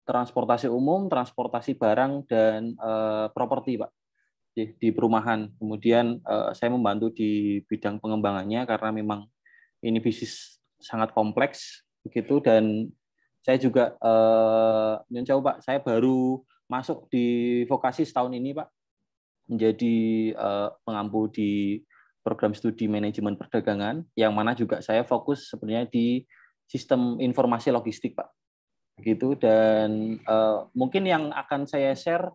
transportasi umum, transportasi barang, dan properti, Pak, di perumahan. Kemudian saya membantu di bidang pengembangannya karena memang ini bisnis sangat kompleks begitu, dan saya juga Pak, saya baru masuk di vokasi setahun ini, Pak, menjadi pengampu di program studi manajemen perdagangan, yang mana juga saya fokus sebenarnya di sistem informasi logistik, Pak. Begitu, dan mungkin yang akan saya share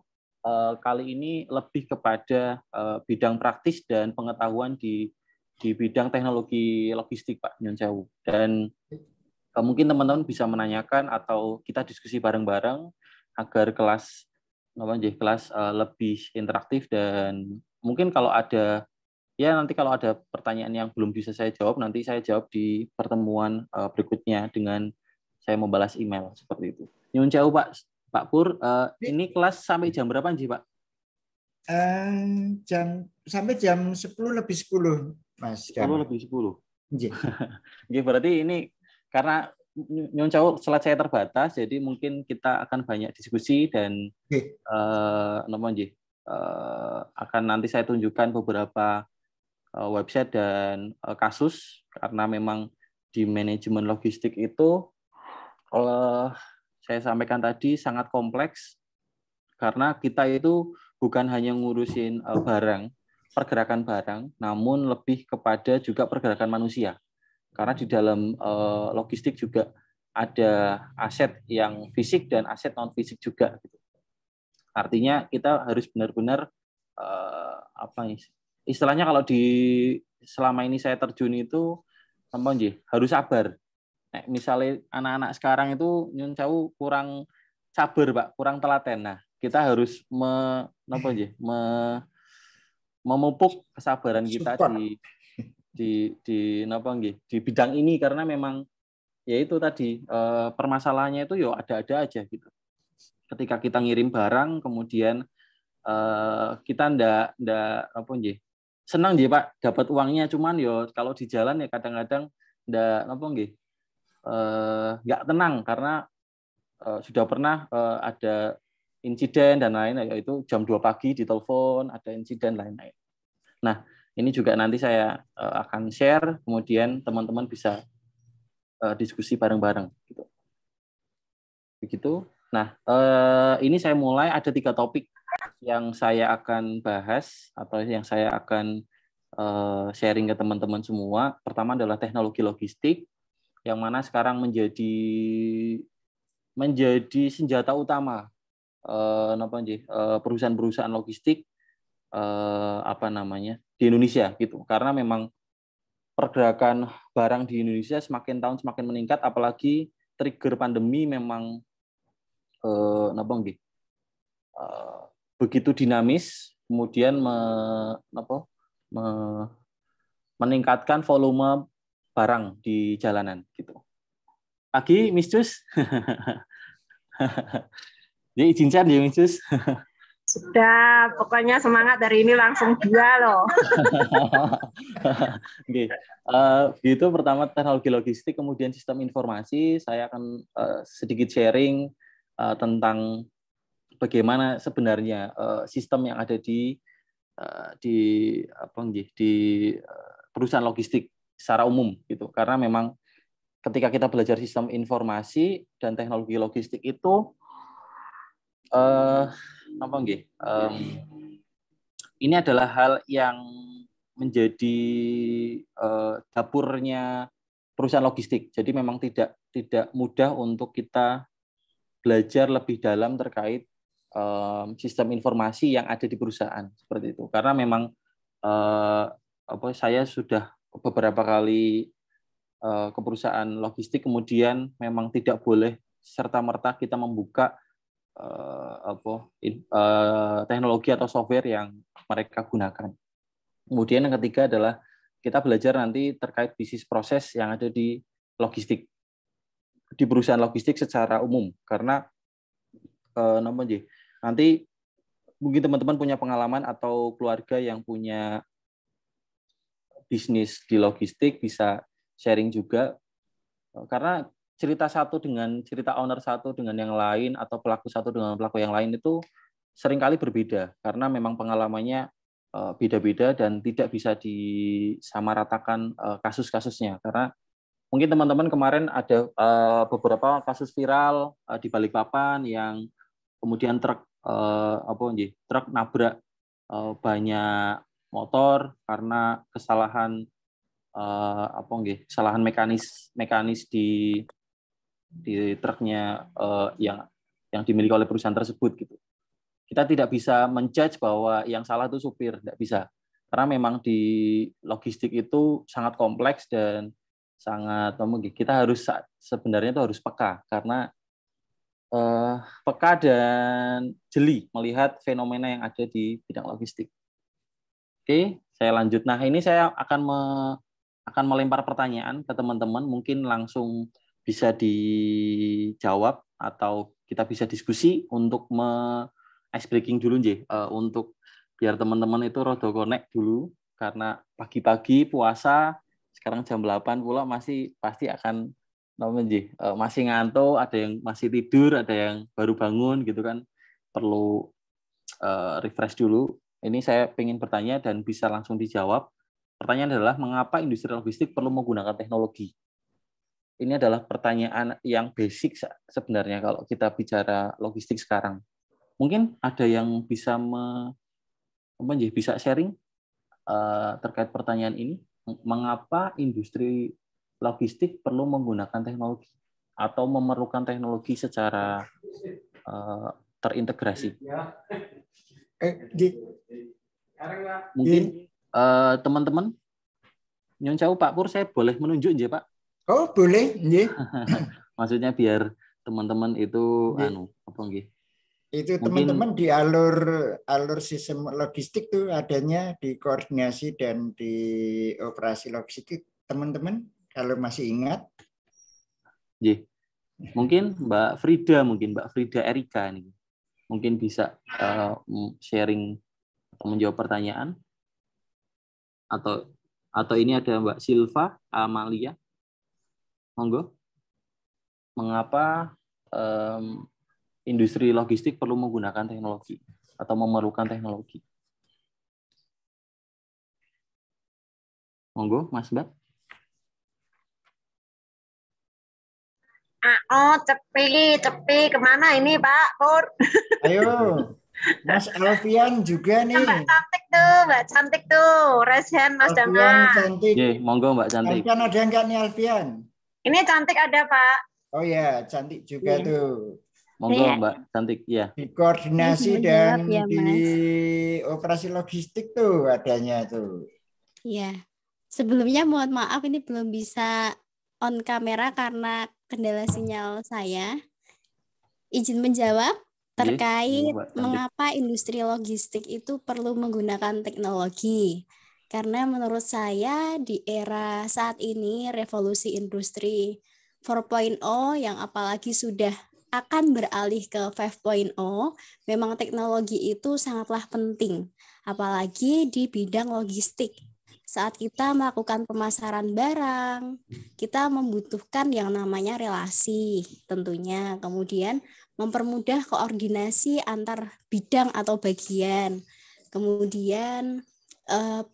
kali ini lebih kepada bidang praktis dan pengetahuan di bidang teknologi logistik, Pak Nyon Sewu. Dan mungkin teman-teman bisa menanyakan atau kita diskusi bareng-bareng agar kelas lebih interaktif, dan mungkin kalau ada nanti kalau ada pertanyaan yang belum bisa saya jawab, nanti saya jawab di pertemuan berikutnya dengan saya membalas email seperti itu. Nyun jauh, Pak Pur, ini kelas sampai jam berapa sih, Pak? Sampai jam 10:10, Mas. 10:10. Oke, berarti ini karena Nyun Jauh slide saya terbatas, jadi mungkin kita akan banyak diskusi dan akan nanti saya tunjukkan beberapa website dan kasus, karena memang di manajemen logistik itu saya sampaikan tadi sangat kompleks, karena kita itu bukan hanya ngurusin pergerakan barang, namun lebih kepada juga pergerakan manusia. Karena di dalam logistik juga ada aset yang fisik dan aset non fisik juga. Artinya kita harus benar-benar istilahnya kalau selama ini saya terjun itu harus sabar. Nah, misalnya anak-anak sekarang itu Nyun Sewu kurang sabar, Pak, kurang telaten. Nah, kita harus memupuk kesabaran kita di bidang ini, karena memang ya itu tadi permasalahannya itu yo ada-ada aja gitu. Ketika kita ngirim barang, kemudian kita ndak senang dia, Pak, dapat uangnya, cuman yo kalau di jalan ya kadang-kadang nggak tenang, karena sudah pernah ada insiden dan lain-lain, yaitu jam 2 pagi ditelepon ada insiden lain-lain. Nah, ini juga nanti saya akan share, kemudian teman-teman bisa diskusi bareng-bareng gitu. Begitu. Nah, ini saya mulai ada 3 topik yang saya akan bahas atau yang saya akan sharing ke teman-teman semua. Pertama adalah teknologi logistik, yang mana sekarang menjadi senjata utama perusahaan-perusahaan logistik di Indonesia gitu. Karena memang pergerakan barang di Indonesia semakin tahun semakin meningkat, apalagi trigger pandemi memang begitu dinamis, kemudian meningkatkan volume barang di jalanan gitu. Pagi, Miss Cus. Ya, izin share ya, Miss Cus. Sudah, pokoknya semangat dari ini langsung 2 loh. Oke. Gitu, pertama teknologi logistik, kemudian sistem informasi. Saya akan sedikit sharing tentang bagaimana sebenarnya sistem yang ada di perusahaan logistik secara umum gitu. Karena memang ketika kita belajar sistem informasi dan teknologi logistik itu ini adalah hal yang menjadi dapurnya perusahaan logistik. Jadi memang tidak mudah untuk kita belajar lebih dalam terkait sistem informasi yang ada di perusahaan seperti itu. Karena memang saya sudah beberapa kali ke perusahaan logistik, kemudian memang tidak boleh serta-merta kita membuka teknologi atau software yang mereka gunakan. Kemudian yang ketiga adalah kita belajar nanti terkait bisnis proses yang ada di logistik, di perusahaan logistik secara umum. Karena nanti mungkin teman-teman punya pengalaman atau keluarga yang punya bisnis di logistik bisa sharing juga, karena cerita satu dengan cerita owner satu dengan yang lain atau pelaku satu dengan pelaku yang lain itu seringkali berbeda karena memang pengalamannya beda-beda dan tidak bisa disamaratakan kasus-kasusnya. Karena mungkin teman-teman kemarin ada beberapa kasus viral di Balikpapan yang kemudian truk nabrak banyak motor karena kesalahan kesalahan mekanis di truknya yang dimiliki oleh perusahaan tersebut gitu. Kita tidak bisa menjudge bahwa yang salah itu supir, tidak bisa. Karena memang di logistik itu sangat kompleks dan sangat kita sebenarnya itu harus peka karena peka dan jeli melihat fenomena yang ada di bidang logistik. Oke, saya lanjut. Nah, ini saya akan melempar pertanyaan ke teman-teman, mungkin langsung bisa dijawab atau kita bisa diskusi untuk ice breaking dulu untuk biar teman-teman itu rada connect dulu karena pagi-pagi puasa sekarang jam 8 pula masih pasti akan masih ngantuk, ada yang masih tidur, ada yang baru bangun gitu kan, perlu refresh dulu. Ini saya ingin bertanya dan bisa langsung dijawab. Pertanyaan adalah mengapa industri logistik perlu menggunakan teknologi? Ini adalah pertanyaan yang basic sebenarnya kalau kita bicara logistik sekarang. Mungkin ada yang bisa bisa sharing terkait pertanyaan ini. Mengapa industri logistik perlu menggunakan teknologi atau memerlukan teknologi secara terintegrasi? Mungkin teman-teman, Nyon Cawu, Pak Pur, saya boleh menunjuk nggih, Pak? Oh, boleh, nggih. Maksudnya biar teman-teman itu Itu mungkin teman-teman di alur sistem logistik tuh adanya di koordinasi dan di operasi logistik, teman-teman kalau masih ingat. Mungkin Mbak Frida Erika ini mungkin bisa sharing atau menjawab pertanyaan, atau ini ada Mbak Silva Amalia, monggo. Mengapa industri logistik perlu menggunakan teknologi atau memerlukan teknologi? Monggo, Mas Mbak. Cepi kemana ini Pak Pur? Ayo, Mas Alfian juga nih. Mbak cantik tuh, raise hand Mas Alfian Dama. cantik. Monggo Mbak cantik. Alfian ada enggak nih Alfian? Ini cantik ada Pak. Oh ya, cantik juga tuh. Monggo Mbak cantik, ya. Di koordinasi dan di operasi logistik tuh adanya tuh. Iya. Sebelumnya mohon maaf ini belum bisa on kamera karena kendala sinyal saya. Izin menjawab terkait mengapa industri logistik itu perlu menggunakan teknologi. Karena menurut saya di era saat ini revolusi industri 4.0 yang apalagi sudah akan beralih ke 5.0, memang teknologi itu sangatlah penting, apalagi di bidang logistik. Saat kita melakukan pemasaran barang, kita membutuhkan yang namanya relasi tentunya, kemudian mempermudah koordinasi antar bidang atau bagian, kemudian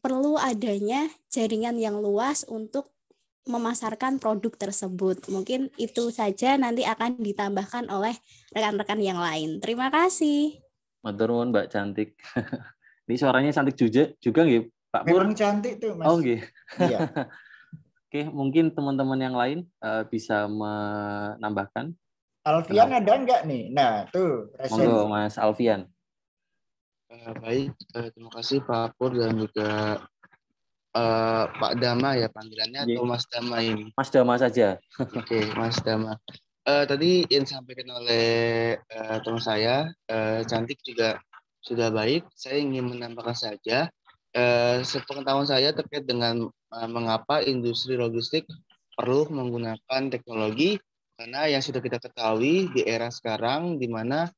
perlu adanya jaringan yang luas untuk memasarkan produk tersebut. Mungkin itu saja, nanti akan ditambahkan oleh rekan-rekan yang lain. Terima kasih. Matur nuwun Mbak cantik. Ini suaranya cantik juga nggih, Pak Pur? Memang cantik tuh, Mas. Oh nggih. Iya. Oke, mungkin teman-teman yang lain bisa menambahkan. Alfian ada enggak nih? Nah, tuh. Monggo Mas Alfian. Baik, terima kasih Pak Pur dan juga Pak Dama ya panggilannya, atau Mas Dama ini? Mas Dama saja. Oke, Mas Dama. Tadi yang disampaikan oleh teman saya, cantik juga sudah baik. Saya ingin menambahkan saja, sepengetahuan saya terkait dengan mengapa industri logistik perlu menggunakan teknologi, karena yang sudah kita ketahui di era sekarang, di mana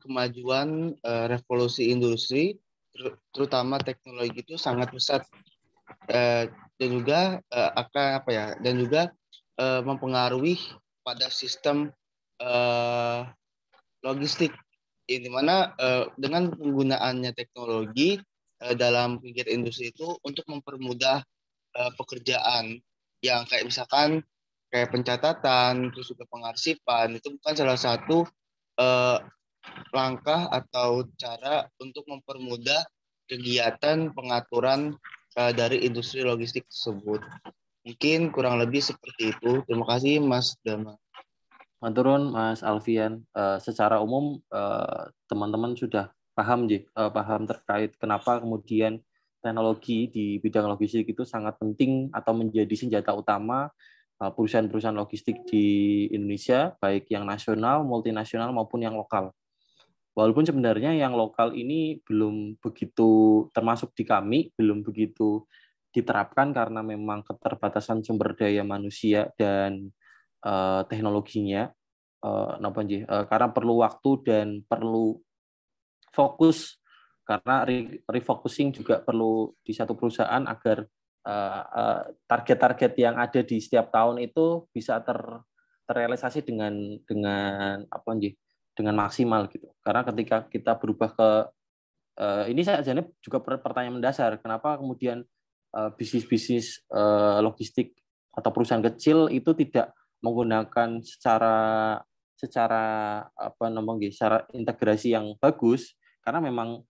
kemajuan revolusi industri, terutama teknologi itu sangat pesat, dan juga mempengaruhi pada sistem logistik, di mana dengan penggunaannya teknologi dalam kegiatan industri itu untuk mempermudah pekerjaan yang kayak misalkan kayak pencatatan, terus juga pengarsipan, itu bukan salah satu langkah atau cara untuk mempermudah kegiatan pengaturan dari industri logistik tersebut. Mungkin kurang lebih seperti itu. Terima kasih Mas Dama. Maturun Mas Alfian. Secara umum teman-teman sudah paham terkait kenapa kemudian teknologi di bidang logistik itu sangat penting atau menjadi senjata utama perusahaan-perusahaan logistik di Indonesia, baik yang nasional, multinasional maupun yang lokal. Walaupun sebenarnya yang lokal ini belum begitu termasuk di kami, belum begitu diterapkan karena memang keterbatasan sumber daya manusia dan teknologinya, karena perlu waktu dan perlu fokus, karena refocusing juga perlu di satu perusahaan agar target-target yang ada di setiap tahun itu bisa terrealisasi dengan maksimal gitu. Karena ketika kita berubah ke ini saja juga pertanyaan mendasar, kenapa kemudian bisnis-bisnis logistik atau perusahaan kecil itu tidak menggunakan secara integrasi yang bagus, karena memang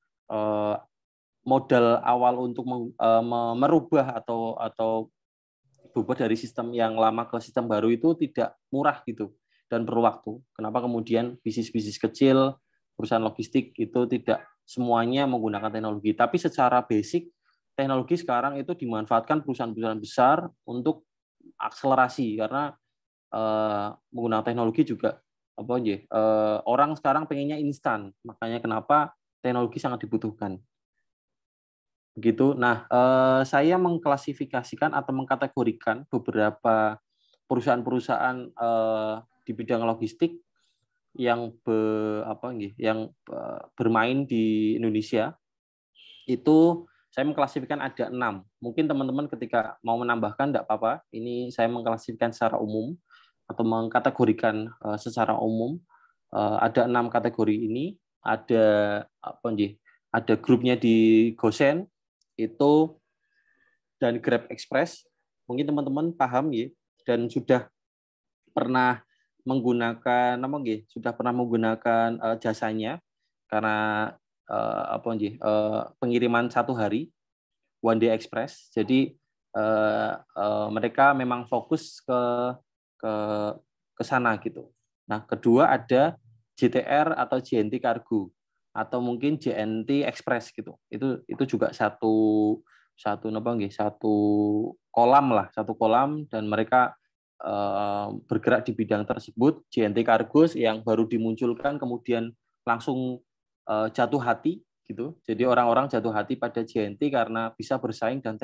modal awal untuk merubah atau berubah dari sistem yang lama ke sistem baru itu tidak murah gitu dan perlu waktu. Kenapa kemudian bisnis-bisnis kecil, perusahaan logistik itu tidak semuanya menggunakan teknologi, tapi secara basic teknologi sekarang itu dimanfaatkan perusahaan-perusahaan besar untuk akselerasi, karena menggunakan teknologi juga orang sekarang pengennya instan, makanya kenapa teknologi sangat dibutuhkan. Begitu. Nah, saya mengklasifikasikan atau mengkategorikan beberapa perusahaan-perusahaan di bidang logistik yang bermain di Indonesia. Itu saya mengklasifikasikan ada 6. Mungkin teman-teman ketika mau menambahkan tidak apa-apa. Ini saya mengklasifikasikan secara umum atau mengkategorikan secara umum. Ada 6 kategori ini. Ada grupnya di GoSend itu dan Grab Express. Mungkin teman-teman paham ya, dan sudah pernah menggunakan jasanya, karena pengiriman 1 hari, One Day Express. Jadi mereka memang fokus ke sana gitu. Nah, kedua ada JTR atau JNT Cargo atau mungkin JNT Express gitu. Itu juga satu kolam dan mereka bergerak di bidang tersebut. JNT Cargo yang baru dimunculkan kemudian langsung jatuh hati gitu. Jadi orang-orang jatuh hati pada JNT karena bisa bersaing dan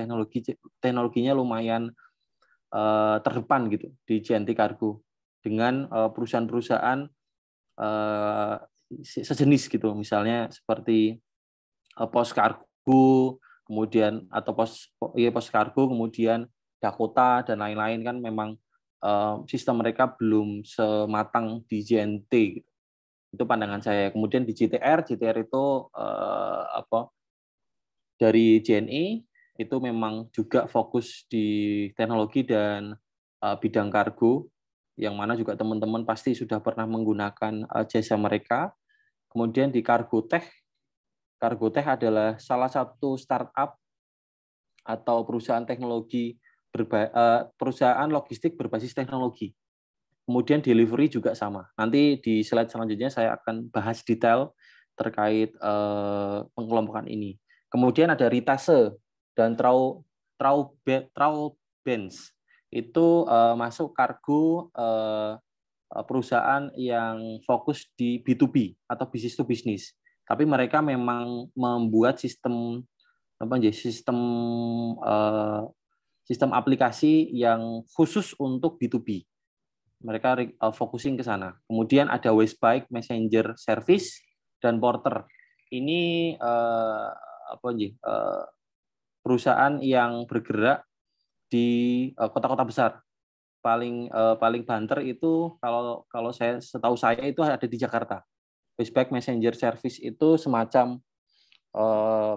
teknologinya lumayan terdepan gitu di JNT Cargo dengan perusahaan-perusahaan sejenis gitu, misalnya seperti Pos Cargo, kemudian atau Pos Cargo, kemudian Dakota dan lain-lain, kan memang sistem mereka belum sematang di JNT gitu. Itu pandangan saya. Kemudian di JTR itu dari JNE itu memang juga fokus di teknologi dan bidang kargo, yang mana juga teman-teman pasti sudah pernah menggunakan jasa mereka. Kemudian di Cargotech adalah salah satu startup atau perusahaan perusahaan logistik berbasis teknologi. Kemudian delivery juga sama. Nanti di slide selanjutnya saya akan bahas detail terkait pengelompokan ini. Kemudian ada Ritase dan Traubenz. Itu masuk kargo perusahaan yang fokus di B2B atau business to business. Tapi mereka memang membuat sistem aplikasi yang khusus untuk B2B. Mereka focusing ke sana. Kemudian ada Westbike, Messenger Service, dan Porter. Ini perusahaan yang bergerak di kota-kota besar. paling banter itu kalau setahu saya itu ada di Jakarta. Westpac Messenger Service itu semacam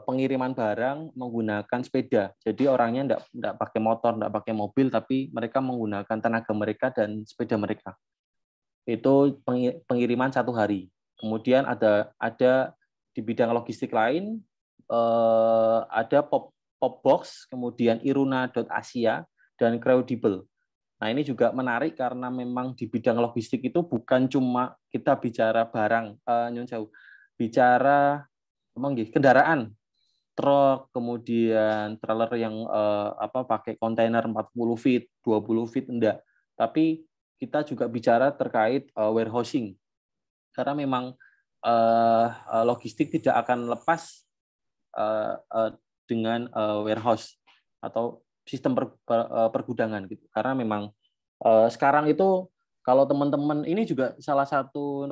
pengiriman barang menggunakan sepeda. Jadi orangnya enggak pakai motor, enggak pakai mobil, tapi mereka menggunakan tenaga mereka dan sepeda mereka. Itu pengiriman 1 hari. Kemudian ada di bidang logistik lain, ada Popbox, kemudian Iruna.Asia, dan Credible. Nah, ini juga menarik karena memang di bidang logistik itu bukan cuma kita bicara barang, bicara kendaraan, truk, kemudian trailer yang pakai kontainer 40 feet, 20 feet, enggak. Tapi kita juga bicara terkait warehousing. Karena memang logistik tidak akan lepas dengan warehouse atau sistem pergudangan gitu. Karena memang sekarang itu kalau teman-teman ini juga salah satu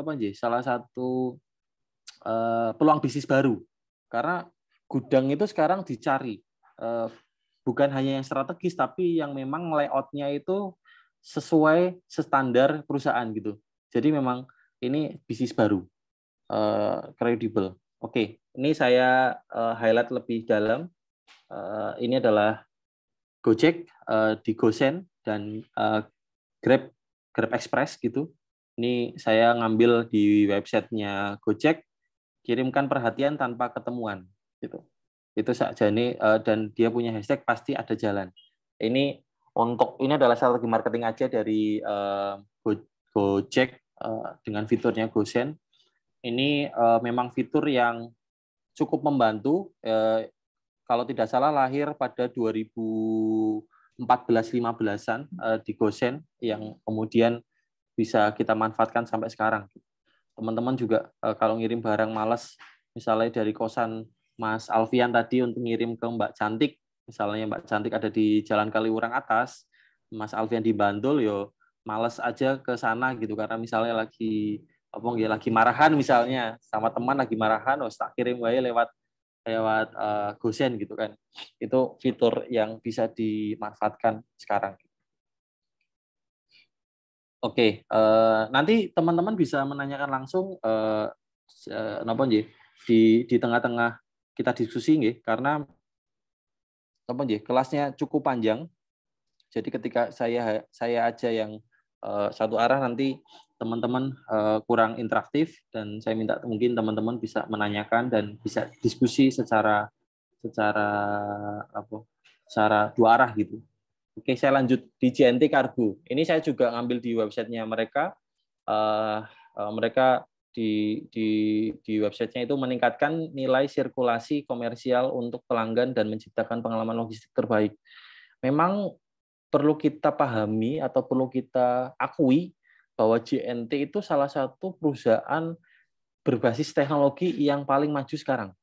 peluang bisnis baru. Karena gudang itu sekarang dicari bukan hanya yang strategis, tapi yang memang layout-nya itu sesuai standar perusahaan gitu. Jadi memang ini bisnis baru, Credible. Oke, ini saya highlight lebih dalam. Ini adalah Gojek di GoSend dan Grab Express gitu. Ini saya ngambil di websitenya Gojek, kirimkan perhatian tanpa ketemuan gitu. Itu saja nih, dan dia punya hashtag pasti ada jalan. Ini adalah strategi marketing aja dari Gojek dengan fiturnya GoSend. Ini memang fitur yang cukup membantu. Kalau tidak salah lahir pada 2014-15an di GoSend yang kemudian bisa kita manfaatkan sampai sekarang. Teman-teman juga kalau ngirim barang malas, misalnya dari kosan Mas Alfian tadi untuk ngirim ke Mbak Cantik, misalnya Mbak Cantik ada di Jalan Kaliurang atas, Mas Alfian di Bantul, yo malas aja ke sana gitu karena misalnya lagi marahan misalnya sama teman lagi marahan, tak kirim wae lewat GoSend gitu kan. Itu fitur yang bisa dimanfaatkan sekarang. Oke, nanti teman-teman bisa menanyakan langsung di tengah-tengah kita diskusi nggih, karena kelasnya cukup panjang. Jadi ketika saya aja yang satu arah, nanti teman-teman kurang interaktif, dan saya minta mungkin teman-teman bisa menanyakan dan bisa diskusi secara dua arah gitu. Oke, saya lanjut di JNT Cargo. Ini saya juga ngambil di websitenya mereka. Mereka di websitenya itu meningkatkan nilai sirkulasi komersial untuk pelanggan dan menciptakan pengalaman logistik terbaik. Memang perlu kita pahami atau perlu kita akui bahwa JNT itu salah satu perusahaan berbasis teknologi yang paling maju sekarang.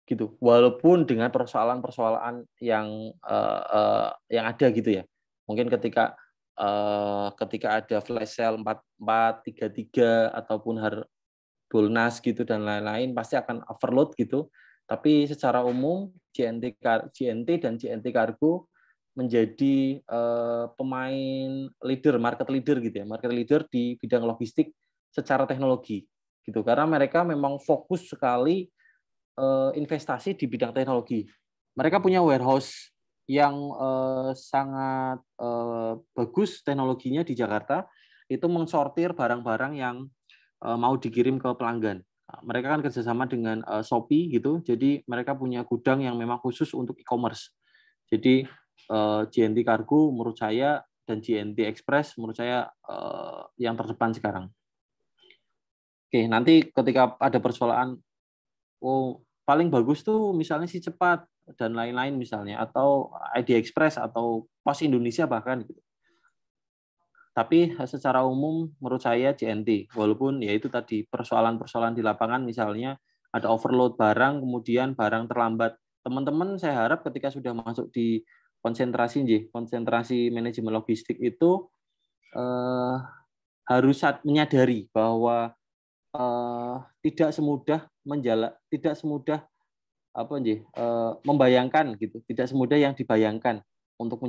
Gitu. Walaupun dengan persoalan-persoalan yang ada gitu ya. Mungkin ketika ada flash sale 4433 ataupun Harbolnas gitu dan lain-lain pasti akan overload gitu. Tapi secara umum JNT dan JNT Cargo menjadi pemain leader, market leader gitu ya, market leader di bidang logistik secara teknologi gitu. Karena mereka memang fokus sekali investasi di bidang teknologi. Mereka punya warehouse yang sangat bagus teknologinya di Jakarta, itu mensortir barang-barang yang mau dikirim ke pelanggan. Mereka kan kerjasama dengan Shopee gitu, jadi mereka punya gudang yang memang khusus untuk e-commerce. Jadi JNT Cargo menurut saya dan JNT Express menurut saya yang terdepan sekarang. Oke, nanti ketika ada persoalan, paling bagus tuh misalnya si cepat dan lain-lain misalnya, atau ID Express atau Pos Indonesia bahkan gitu. Tapi secara umum menurut saya JNT, walaupun ya itu tadi persoalan-persoalan di lapangan, misalnya ada overload barang, kemudian barang terlambat. Teman-teman saya harap ketika sudah masuk di konsentrasi manajemen logistik itu harus menyadari bahwa tidak semudah membayangkan gitu, tidak semudah yang dibayangkan untuk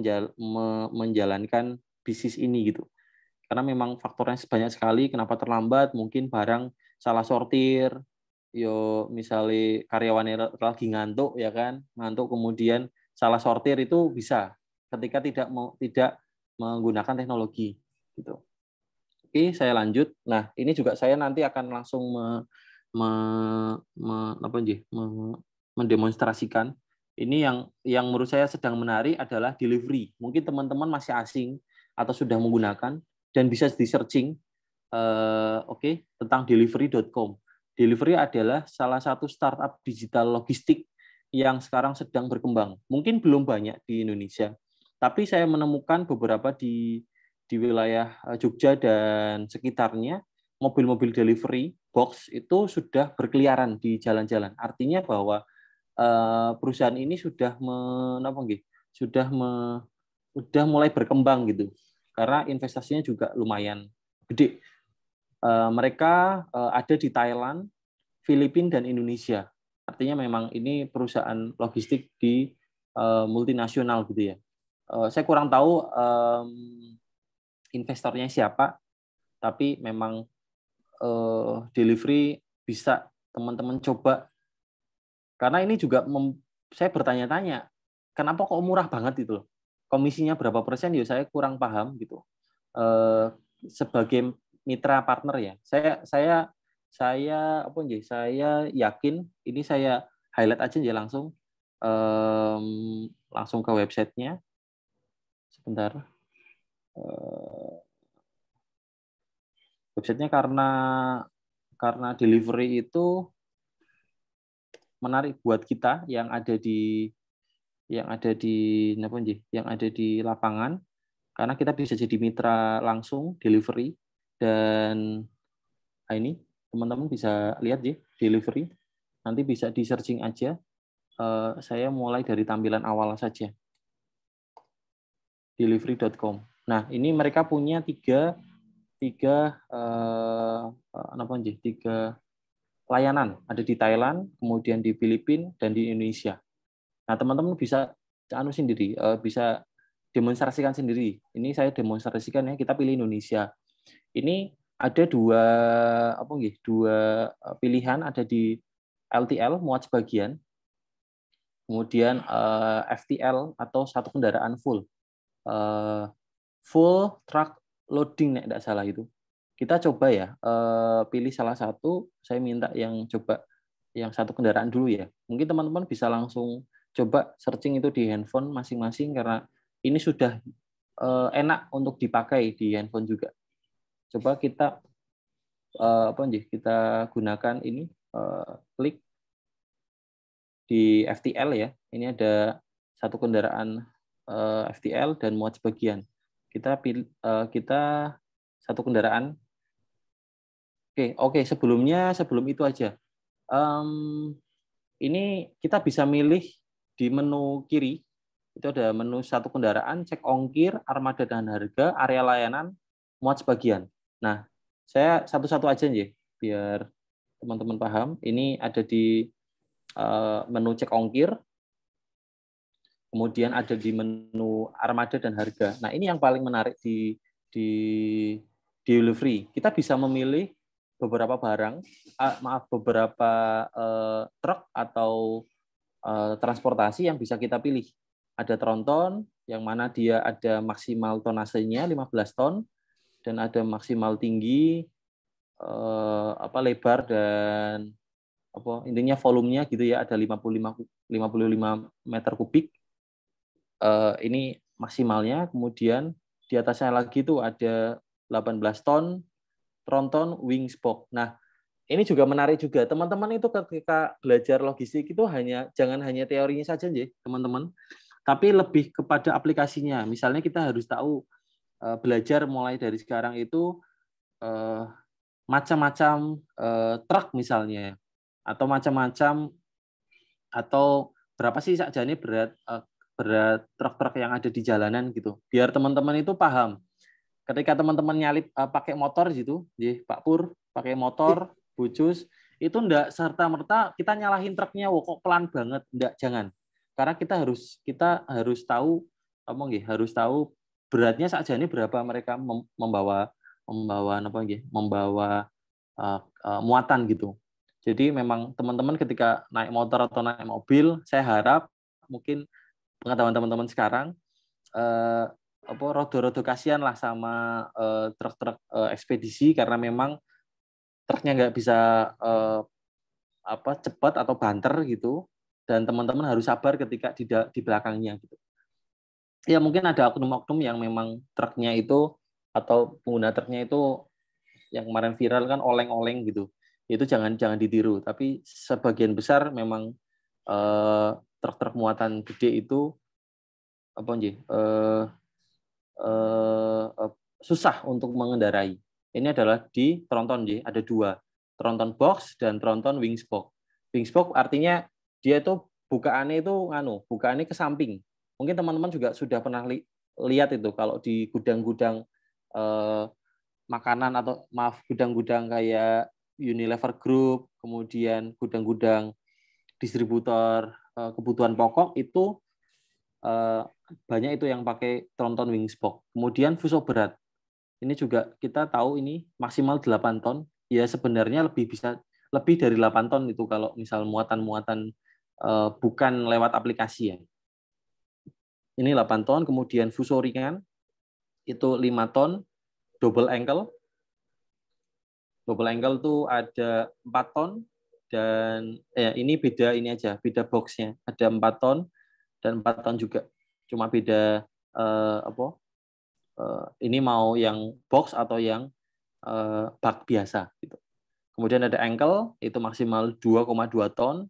menjalankan bisnis ini gitu. Karena memang faktornya banyak sekali kenapa terlambat, mungkin barang salah sortir, yo misalnya karyawannya lagi ngantuk ya kan, ngantuk kemudian salah sortir itu bisa ketika tidak menggunakan teknologi gitu. Oke, saya lanjut. Nah, ini juga saya nanti akan langsung mendemonstrasikan. Ini yang menurut saya sedang menarik adalah delivery. Mungkin teman-teman masih asing atau sudah menggunakan dan bisa di-searching tentang delivery.com. Delivery adalah salah satu startup digital logistik yang sekarang sedang berkembang. Mungkin belum banyak di Indonesia, tapi saya menemukan beberapa di wilayah Jogja dan sekitarnya, mobil-mobil delivery box itu sudah berkeliaran di jalan-jalan. Artinya bahwa perusahaan ini sudah mulai berkembang gitu. Karena investasinya juga lumayan gede. Mereka ada di Thailand, Filipina, dan Indonesia. Artinya memang ini perusahaan logistik di multinasional gitu ya. Saya kurang tahu investornya siapa, tapi memang delivery bisa teman-teman coba. Karena ini juga saya bertanya-tanya, kenapa kok murah banget itu loh? Komisinya berapa persen? Ya saya kurang paham gitu. Sebagai mitra partner ya, saya yakin ini saya highlight aja ya langsung ke websitenya. Sebentar. Websitenya karena delivery itu menarik buat kita yang ada di lapangan, karena kita bisa jadi mitra langsung delivery. Dan ini teman-teman bisa lihat ya, delivery nanti bisa di searching aja. Saya mulai dari tampilan awal saja, delivery.com. Nah, ini mereka punya tiga layanan, ada di Thailand, kemudian di Filipina, dan di Indonesia. Nah, teman-teman bisa bisa demonstrasikan sendiri. Ini saya demonstrasikan ya, kita pilih Indonesia. Ini ada dua pilihan, ada di LTL, muat sebagian, kemudian FTL atau satu kendaraan full truck loading, tidak salah itu. Kita coba ya, pilih salah satu. Saya minta yang coba yang satu kendaraan dulu ya. Mungkin teman-teman bisa langsung coba searching itu di handphone masing-masing, karena ini sudah enak untuk dipakai di handphone juga. Coba kita kita gunakan ini, klik di FTL ya. Ini ada satu kendaraan FTL dan muat sebagian. Kita satu kendaraan. Oke, sebelum itu aja. Ini kita bisa milih di menu kiri. Itu ada menu satu kendaraan, cek ongkir, armada dan harga, area layanan, muat sebagian. Nah, saya satu-satu aja nih, biar teman-teman paham. Ini ada di menu cek ongkir, kemudian ada di menu armada dan harga. Nah, ini yang paling menarik di delivery. Kita bisa memilih beberapa beberapa truk atau transportasi yang bisa kita pilih. Ada tronton, yang mana dia ada maksimal tonasenya 15 ton, dan ada maksimal tinggi, lebar, dan intinya volumenya gitu ya, ada 55 meter kubik. Ini maksimalnya. Kemudian di atasnya lagi itu ada 18 ton tronton wing spoke. Nah, ini juga menarik juga. Teman-teman itu ketika belajar logistik itu jangan hanya teorinya saja ya, teman-teman, tapi lebih kepada aplikasinya. Misalnya kita harus tahu belajar mulai dari sekarang itu macam-macam truk misalnya, atau macam-macam, atau berapa sih sakjane berat truk-truk yang ada di jalanan gitu. Biar teman-teman itu paham. Ketika teman-teman nyalip pakai motor gitu, Pak Pur, pakai motor Bucus, itu enggak serta-merta kita nyalahin truknya, kok pelan banget, enggak, jangan. Karena kita harus tahu beratnya saja ini berapa mereka membawa muatan gitu. Jadi memang teman-teman ketika naik motor atau naik mobil, saya harap mungkin pengetahuan teman-teman sekarang rodo-rodo kasihan lah sama truk-truk ekspedisi, karena memang truknya nggak bisa cepat atau banter gitu, dan teman-teman harus sabar ketika di belakangnya gitu. Ya mungkin ada oknum-oknum yang memang truknya itu atau pengguna truknya itu yang kemarin viral kan oleng-oleng gitu. Itu jangan ditiru, tapi sebagian besar memang truk-truk muatan gede itu susah untuk mengendarai. Ini adalah di tronton, ada 2, tronton box dan tronton wings box. Wings box artinya dia itu bukaannya ke samping. Mungkin teman-teman juga sudah pernah lihat itu kalau di gudang-gudang makanan atau gudang-gudang kayak Unilever Group, kemudian gudang-gudang distributor kebutuhan pokok itu banyak itu yang pakai tronton wings box. Kemudian fuso berat. Ini juga kita tahu ini maksimal 8 ton. Ya sebenarnya lebih dari 8 ton itu kalau misal muatan-muatan bukan lewat aplikasi ya. Ini 8 ton, kemudian fuso ringan itu 5 ton, double ankle. Double ankle itu ada 4 ton dan ini beda boxnya. Ada 4 ton dan 4 ton juga. Cuma beda ini mau yang box atau yang bak biasa gitu. Kemudian ada ankle itu maksimal 2,2 ton.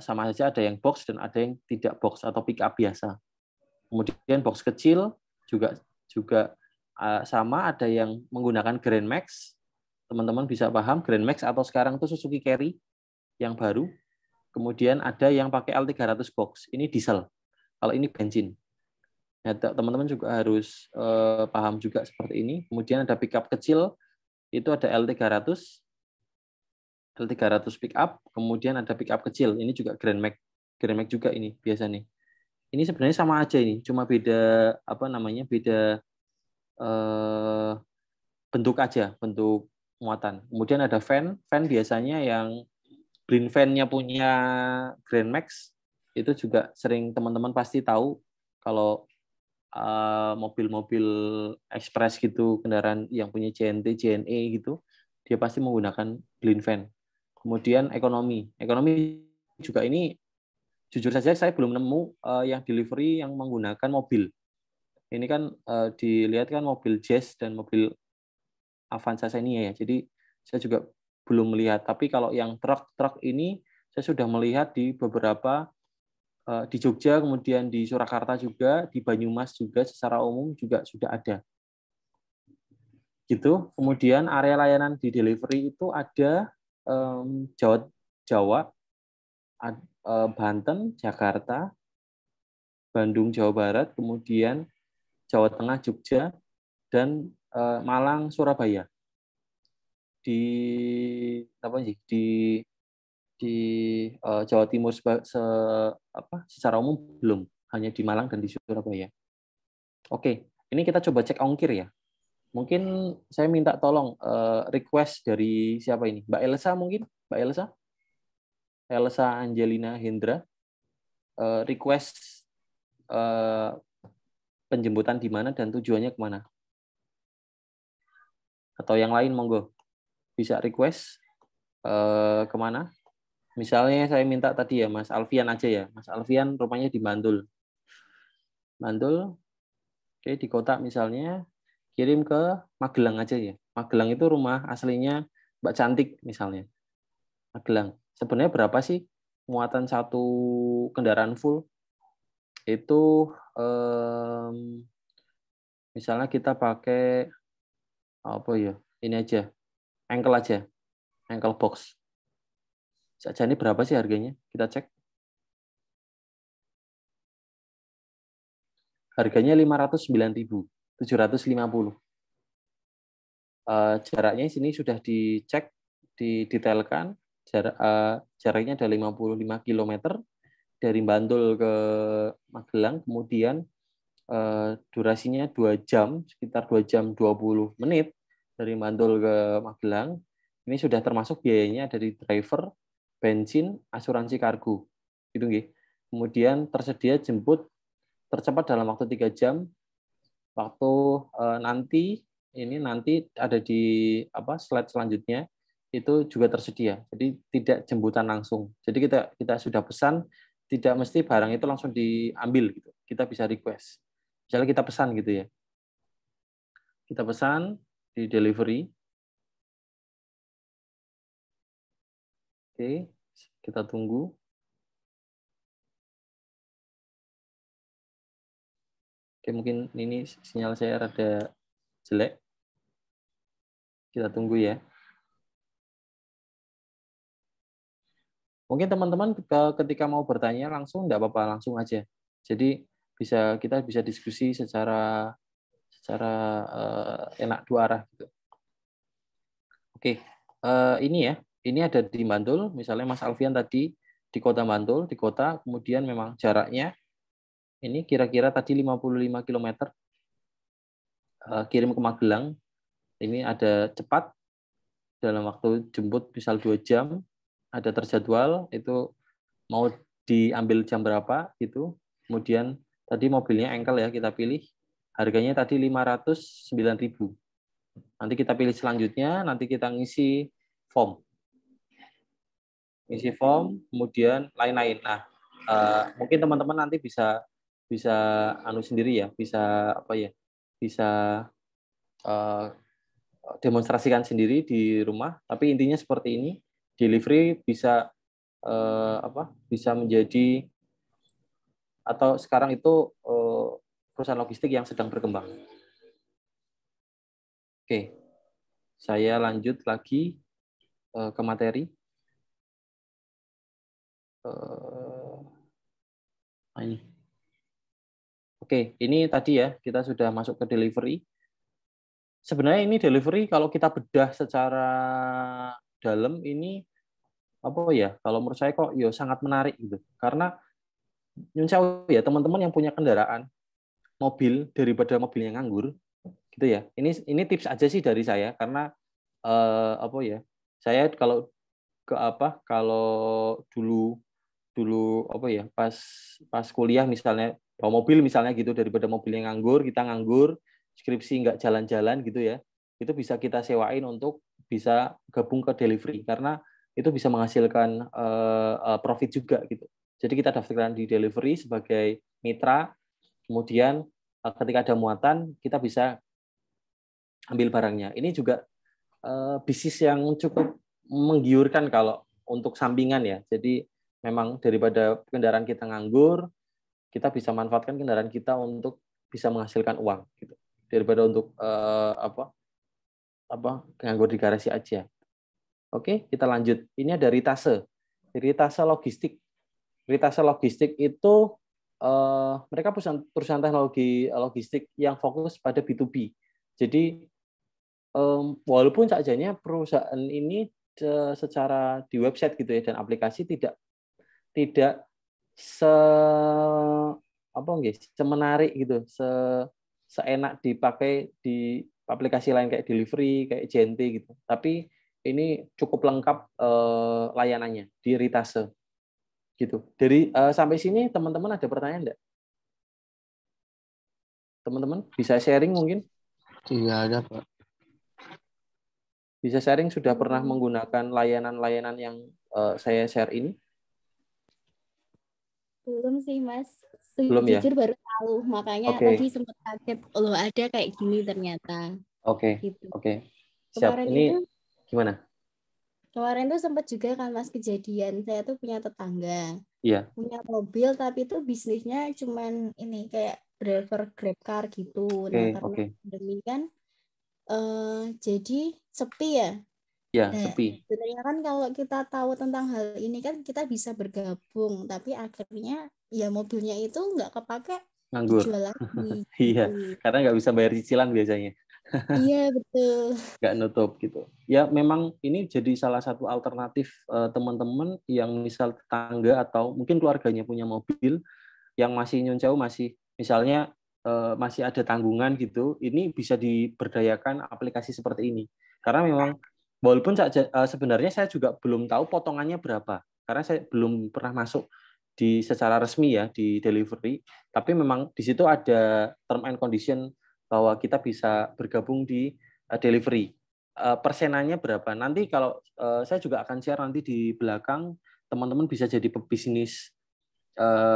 Sama saja ada yang box dan ada yang tidak box atau pick up biasa. Kemudian box kecil juga sama, ada yang menggunakan Grand Max. Teman-teman bisa paham Grand Max atau sekarang itu Suzuki Carry yang baru. Kemudian ada yang pakai L300 box. Ini diesel. Kalau ini bensin. Ya, teman-teman juga harus paham juga seperti ini. Kemudian ada pickup kecil, itu ada L300 pickup, kemudian ada pickup kecil, ini juga Grand Max juga ini biasa nih. Ini sebenarnya sama aja ini, cuma beda beda bentuk aja, bentuk muatan. Kemudian ada van biasanya yang blind van-nya punya Grand Max, itu juga sering teman-teman pasti tahu kalau mobil-mobil ekspres gitu, kendaraan yang punya JNT, JNE gitu, dia pasti menggunakan blind van. Kemudian ekonomi juga ini, jujur saja saya belum nemu yang delivery yang menggunakan mobil. Ini kan dilihat kan mobil Jazz dan mobil Avanza Xenia ya, jadi saya juga belum melihat. Tapi kalau yang truk ini saya sudah melihat di beberapa di Jogja, kemudian di Surakarta juga, di Banyumas juga secara umum juga sudah ada. Gitu. Kemudian area layanan di delivery itu ada Jawa, Banten, Jakarta, Bandung, Jawa Barat, kemudian Jawa Tengah, Jogja, dan Malang, Surabaya. Di Jawa Timur secara umum belum, hanya di Malang dan di Surabaya. Oke, ini kita coba cek ongkir ya. Mungkin saya minta tolong request dari siapa ini? Mbak Elsa mungkin? Mbak Elsa Angelina Hendra. Request penjemputan di mana dan tujuannya kemana? Atau yang lain monggo. Bisa request kemana? Misalnya saya minta tadi ya Mas Alfian aja ya. Mas Alfian rupanya di Bantul. Oke, di kota misalnya kirim ke Magelang aja ya. Magelang itu rumah aslinya Mbak Cantik misalnya. Magelang. Sebenarnya berapa sih muatan satu kendaraan full? Itu misalnya kita pakai ini aja. Ankle box. Saja ini berapa sih harganya? Kita cek. Harganya 509.750. Jaraknya sini sudah dicek, didetailkan. Jaraknya ada 55 km dari Bantul ke Magelang. Kemudian durasinya 2 jam, sekitar 2 jam 20 menit dari Bantul ke Magelang. Ini sudah termasuk biayanya dari driver, bensin, asuransi kargo. Gitu nggih. Kemudian tersedia jemput tercepat dalam waktu 3 jam. Waktu nanti ada di slide selanjutnya itu juga tersedia. Jadi tidak jemputan langsung. Jadi kita sudah pesan, tidak mesti barang itu langsung diambil gitu. Kita bisa request. Misalnya kita pesan gitu ya. Kita pesan di delivery. Oke, kita tunggu. Oke, mungkin ini sinyal saya rada jelek. Kita tunggu ya. Mungkin teman-teman ketika mau bertanya langsung enggak apa-apa, langsung aja. Jadi kita bisa diskusi secara enak dua arah gitu. Oke, ini ada di Bantul, misalnya Mas Alfian tadi di Kota Bantul, di kota, kemudian memang jaraknya ini kira-kira tadi 55 km kirim ke Magelang. Ini ada cepat dalam waktu jemput misal 2 jam, ada terjadwal itu mau diambil jam berapa gitu. Kemudian tadi mobilnya engkel ya kita pilih. Harganya tadi 509.000. Nanti kita pilih selanjutnya, nanti kita ngisi form. Ngisi form, kemudian lain-lain. Nah, mungkin teman-teman nanti bisa sendiri ya, bisa demonstrasikan sendiri di rumah. Tapi intinya seperti ini, delivery bisa bisa menjadi atau sekarang itu perusahaan logistik yang sedang berkembang. Oke, saya lanjut lagi ke materi. Ini. Oke, ini tadi ya kita sudah masuk ke delivery. Sebenarnya ini delivery kalau kita bedah secara dalam ini kalau menurut saya kok sangat menarik gitu. Karena nyun sewu ya teman-teman yang punya kendaraan mobil daripada mobil yang nganggur gitu ya. Ini tips aja sih dari saya karena saya kalau dulu pas kuliah misalnya bawa mobil misalnya gitu daripada mobil yang nganggur, kita nganggur, skripsi nggak jalan-jalan gitu ya, itu bisa kita sewain untuk bisa gabung ke delivery karena itu bisa menghasilkan profit juga gitu. Jadi kita daftarkan di delivery sebagai mitra, kemudian ketika ada muatan kita bisa ambil barangnya. Ini juga bisnis yang cukup menggiurkan kalau untuk sampingan ya. Jadi memang daripada kendaraan kita nganggur, kita bisa manfaatkan kendaraan kita untuk bisa menghasilkan uang gitu. Daripada untuk nganggur di garasi aja. Oke, kita lanjut. Ini ada Ritase. Ritase Logistik. Ritase Logistik itu mereka perusahaan teknologi logistik yang fokus pada B2B. Jadi walaupun sajanya perusahaan ini secara di website gitu ya dan aplikasi tidak semenarik gitu, seenak dipakai di aplikasi lain kayak delivery, kayak JNT gitu. Tapi ini cukup lengkap layanannya di Ritase gitu. Dari sampai sini teman-teman ada pertanyaan enggak? Teman-teman bisa sharing mungkin? Tidak ada, Pak. Bisa sharing sudah pernah menggunakan layanan-layanan yang saya share ini? Belum sih, Mas. Belum ya? Jujur baru tahu, makanya tadi sempat kaget. Oh, ada kayak gini ternyata. Oke. Gitu. Oke. Siap. Kemarin Ini itu, gimana? Kemarin tuh sempat juga kan Mas kejadian, saya tuh punya tetangga. Iya. Punya mobil tapi itu bisnisnya cuman ini kayak driver Grab car gitu. Nah, karena pandemi kan jadi sepi ya. Ya, nah, sepi. Sebenarnya kan kalau kita tahu tentang hal ini kan kita bisa bergabung, tapi akhirnya ya mobilnya itu nggak kepake, nganggur. dijual lagi. Iya, gitu. karena nggak bisa bayar cicilan biasanya. Iya, betul. Nggak nutup gitu. Ya memang ini jadi salah satu alternatif teman-teman yang misal tetangga atau mungkin keluarganya punya mobil yang masih nyun sewu masih misalnya masih ada tanggungan gitu, ini bisa diberdayakan aplikasi seperti ini. Karena memang walaupun sebenarnya saya juga belum tahu potongannya berapa, karena saya belum pernah masuk di secara resmi ya di delivery, tapi memang di situ ada term and condition bahwa kita bisa bergabung di delivery. Persenannya berapa? Nanti kalau saya juga akan share nanti di belakang, teman-teman bisa jadi pebisnis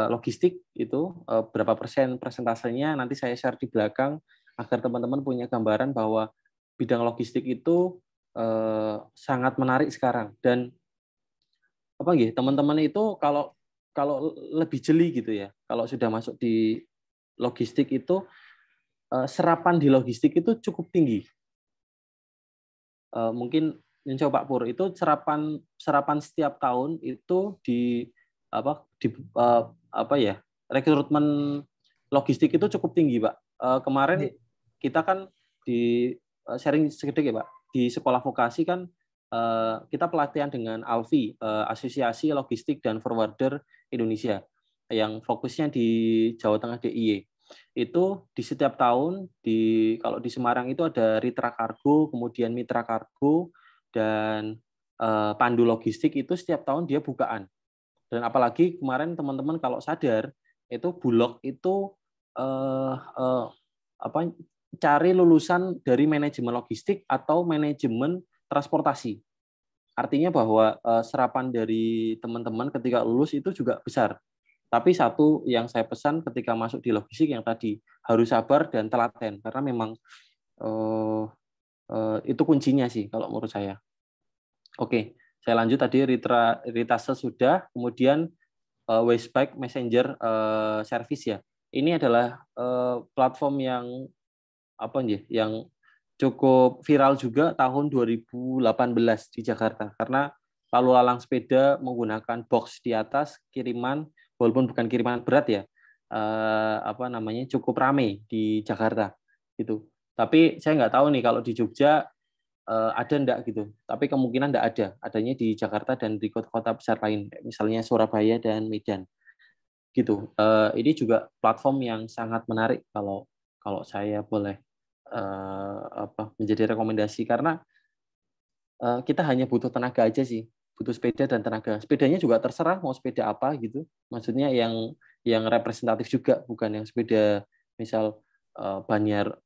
logistik itu berapa persentasenya nanti saya share di belakang agar teman-teman punya gambaran bahwa bidang logistik itu sangat menarik sekarang. Dan apa gitu, teman-teman itu kalau lebih jeli gitu ya, kalau sudah masuk di logistik itu serapan di logistik itu cukup tinggi. Mungkin mencoba Pak Pur itu serapan setiap tahun itu di rekrutmen logistik itu cukup tinggi, Pak. Kemarin kita kan di sharing sedikit ya, Pak. Di sekolah vokasi kan kita pelatihan dengan ALFI, Asosiasi Logistik dan Forwarder Indonesia, yang fokusnya di Jawa Tengah DIY. Itu di setiap tahun kalau di Semarang itu ada Ritra Kargo, kemudian Mitra Kargo dan Pandu Logistik itu setiap tahun dia bukaan. Dan apalagi kemarin teman-teman kalau sadar itu Bulog itu cari lulusan dari manajemen logistik atau manajemen transportasi. Artinya bahwa serapan dari teman-teman ketika lulus itu juga besar. Tapi satu yang saya pesan ketika masuk di logistik yang tadi harus sabar dan telaten karena memang itu kuncinya sih kalau menurut saya. Oke. Saya lanjut tadi Ritase sudah, kemudian Wastebike Messenger Service ya. Ini adalah platform yang cukup viral juga tahun 2018 di Jakarta karena lalu lalang sepeda menggunakan box di atas kiriman, walaupun bukan kiriman berat ya, cukup ramai di Jakarta gitu. Tapi saya nggak tahu nih kalau di Jogja ada enggak gitu, tapi kemungkinan enggak ada, adanya di Jakarta dan di kota-kota besar lain, misalnya Surabaya dan Medan, gitu. Ini juga platform yang sangat menarik kalau saya boleh menjadi rekomendasi karena kita hanya butuh tenaga aja sih, butuh sepeda dan tenaga. Sepedanya juga terserah mau sepeda apa gitu, maksudnya yang representatif juga, bukan yang sepeda misal banyak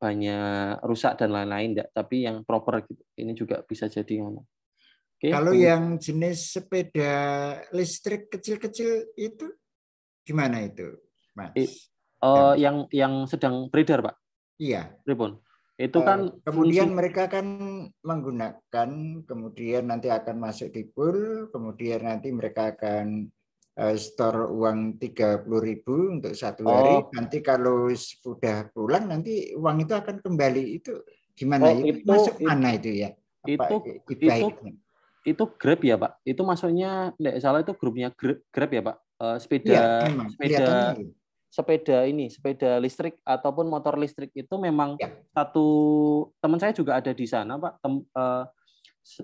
rusak dan lain-lain, tapi yang proper gitu. Ini juga bisa jadi ngomong. Kalau yang jenis sepeda listrik kecil-kecil itu gimana itu, Mas? Yang sedang beredar, Pak. Iya. Pripun? Itu kan kemudian mereka kan menggunakan, kemudian nanti akan masuk di pool, kemudian nanti mereka akan store uang 30.000 untuk satu hari. Nanti kalau sudah pulang nanti uang itu akan kembali. Itu gimana? Itu masuk mana itu ya? Itu Grab ya, Pak? Itu maksudnya enggak salah itu grupnya Grab ya, Pak? Sepeda listrik ataupun motor listrik itu memang satu teman saya juga ada di sana, Pak.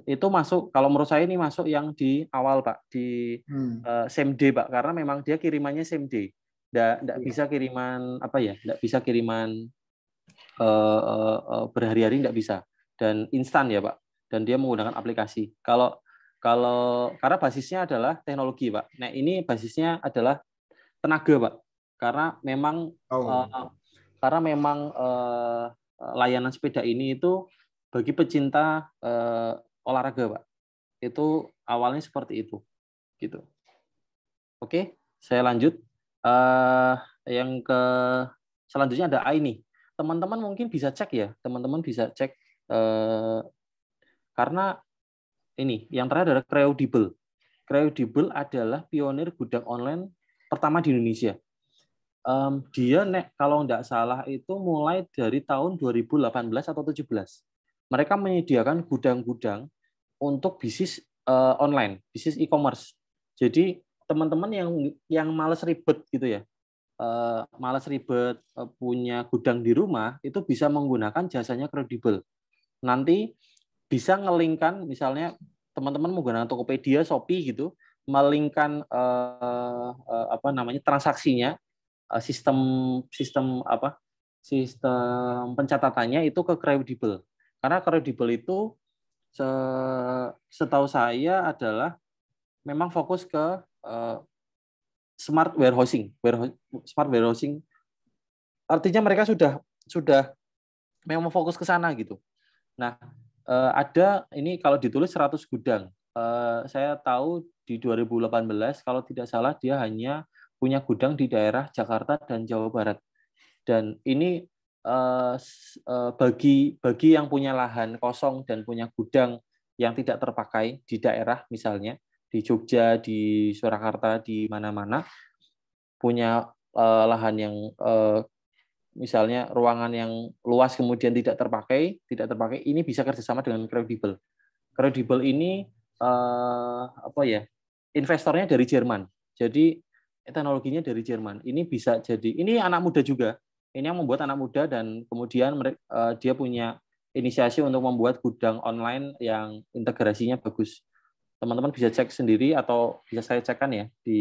Itu masuk, kalau menurut saya ini masuk yang di awal, Pak, di same day, Pak, karena memang dia kirimannya same day. Nggak bisa kiriman nggak bisa kiriman berhari-hari, nggak bisa, dan instan ya, Pak, dan dia menggunakan aplikasi. Kalau karena basisnya adalah teknologi, Pak. Nah, ini basisnya adalah tenaga, Pak, karena memang layanan sepeda ini itu bagi pecinta olahraga, Pak. Itu awalnya seperti itu, gitu. Oke, saya lanjut. Yang selanjutnya ada ini. Teman-teman mungkin bisa cek ya, teman-teman bisa cek karena ini yang terakhir adalah Credible. Credible adalah pionir gudang online pertama di Indonesia. Dia kalau nggak salah itu mulai dari tahun 2018 atau 17. Mereka menyediakan gudang-gudang untuk bisnis online, bisnis e-commerce. Jadi teman-teman yang malas ribet gitu ya, punya gudang di rumah, itu bisa menggunakan jasanya Credible. Nanti bisa ngelingkan, misalnya teman-teman menggunakan Tokopedia, Shopee gitu, melingkan transaksinya, sistem sistem pencatatannya itu ke kredibel. Karena kredibel itu setahu saya adalah memang fokus ke smart warehousing. Smart warehousing artinya mereka sudah memang fokus ke sana gitu. Nah, ada ini kalau ditulis 100 gudang. Saya tahu di 2018 kalau tidak salah dia hanya punya gudang di daerah Jakarta dan Jawa Barat. Dan ini bagi yang punya lahan kosong dan punya gudang yang tidak terpakai di daerah, misalnya di Jogja, di Surakarta, di mana-mana, punya lahan yang misalnya ruangan yang luas kemudian tidak terpakai, ini bisa kerjasama dengan kredibel. Kredibel ini investornya dari Jerman. Jadi teknologinya dari Jerman. Ini bisa jadi, ini anak muda juga. Ini yang membuat anak muda dan kemudian dia punya inisiasi untuk membuat gudang online yang integrasinya bagus. Teman-teman bisa cek sendiri atau bisa saya cekkan ya di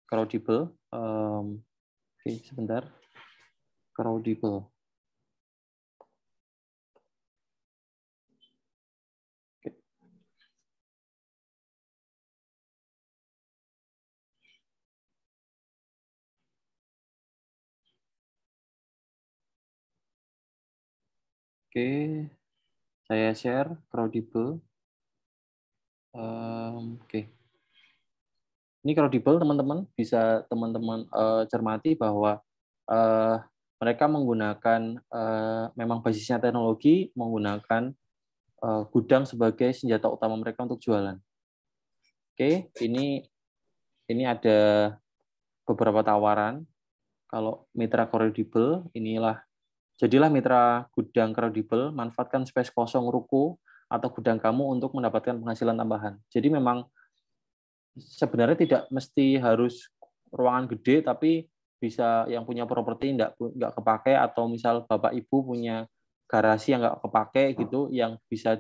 Kredibel. Oke, sebentar. Kredibel. Oke, saya share Kredibel. Oke. Ini Kredibel, teman-teman bisa teman-teman cermati bahwa mereka menggunakan memang basisnya teknologi, menggunakan gudang sebagai senjata utama mereka untuk jualan. Oke, ini ada beberapa tawaran. Kalau mitra Kredibel, jadilah mitra gudang Kredibel, manfaatkan space kosong ruko atau gudang kamu untuk mendapatkan penghasilan tambahan. Jadi memang sebenarnya tidak mesti harus ruangan gede, tapi bisa yang punya properti nggak kepake, atau misal bapak ibu punya garasi yang nggak kepake gitu, yang bisa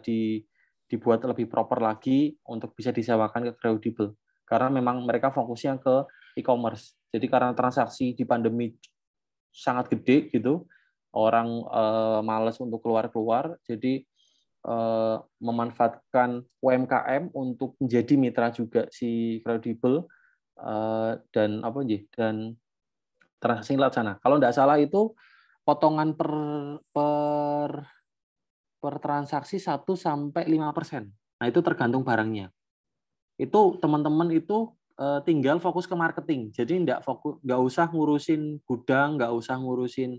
dibuat lebih proper lagi untuk bisa disewakan ke Kredibel. Karena memang mereka fokusnya ke e-commerce. Jadi karena transaksi di pandemi sangat gede gitu, orang malas untuk keluar-keluar, jadi memanfaatkan UMKM untuk menjadi mitra juga si Kredibel dan transaksi lewat sana. Kalau tidak salah itu potongan per transaksi 1-5%. Nah, itu tergantung barangnya. Itu teman-teman itu tinggal fokus ke marketing. Jadi nggak usah ngurusin gudang, nggak usah ngurusin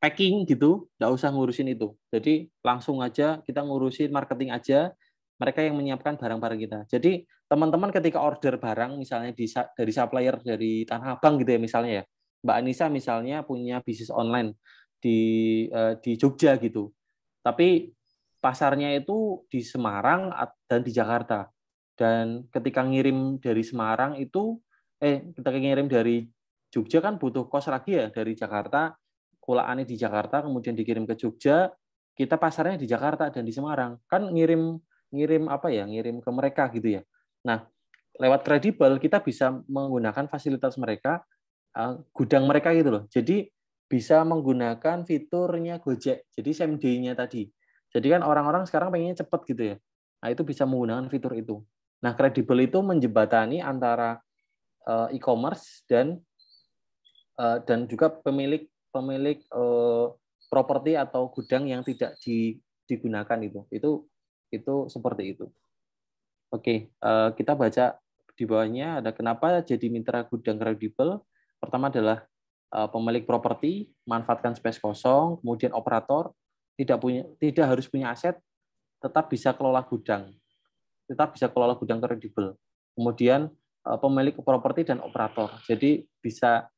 packing gitu, nggak usah ngurusin itu. Jadi langsung aja kita ngurusin marketing aja, mereka yang menyiapkan barang-barang kita. Jadi teman-teman ketika order barang misalnya dari supplier dari Tanah Abang gitu ya misalnya ya, Mbak Anissa misalnya punya bisnis online di Jogja gitu, tapi pasarnya itu di Semarang dan di Jakarta. Dan ketika ngirim dari Semarang itu, ketika ngirim dari Jogja kan butuh kos lagi ya, dari Jakarta, kulaannya di Jakarta, kemudian dikirim ke Jogja, kita pasarnya di Jakarta dan di Semarang. Kan ngirim ke mereka gitu ya. Nah, lewat Kredibel kita bisa menggunakan fasilitas mereka, gudang mereka gitu loh. Jadi bisa menggunakan fiturnya Gojek. Jadi same day-nya tadi. Jadi kan orang-orang sekarang pengennya cepat gitu ya. Nah, itu bisa menggunakan fitur itu. Nah, Kredibel itu menjembatani antara e-commerce dan juga pemilik properti atau gudang yang tidak digunakan itu seperti itu. Oke, kita baca di bawahnya ada kenapa jadi mitra gudang Kredibel. Pertama adalah pemilik properti, manfaatkan space kosong, kemudian operator tidak harus punya aset, tetap bisa kelola gudang Kredibel. Kemudian pemilik properti dan operator. Jadi bisa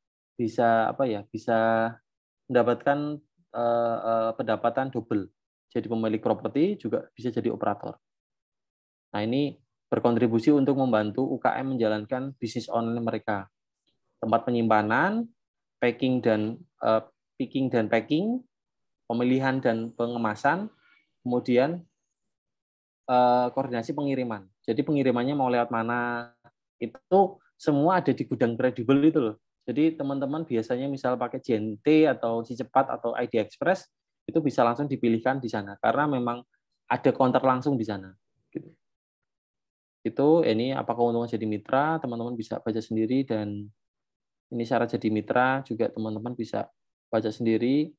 mendapatkan pendapatan double. Jadi pemilik properti juga bisa jadi operator. Nah, ini berkontribusi untuk membantu UKM menjalankan bisnis online mereka. Tempat penyimpanan, picking dan packing, pemilihan dan pengemasan, kemudian koordinasi pengiriman. Jadi pengirimannya mau lewat mana, itu semua ada di gudang Kredibel itu loh. Jadi teman-teman biasanya misal pakai JNT atau Si Cepat atau ID Express itu bisa langsung dipilihkan di sana karena memang ada counter langsung di sana. Gitu. Itu ini apa keuntungan jadi mitra, teman-teman bisa baca sendiri, dan ini syarat jadi mitra juga teman-teman bisa baca sendiri.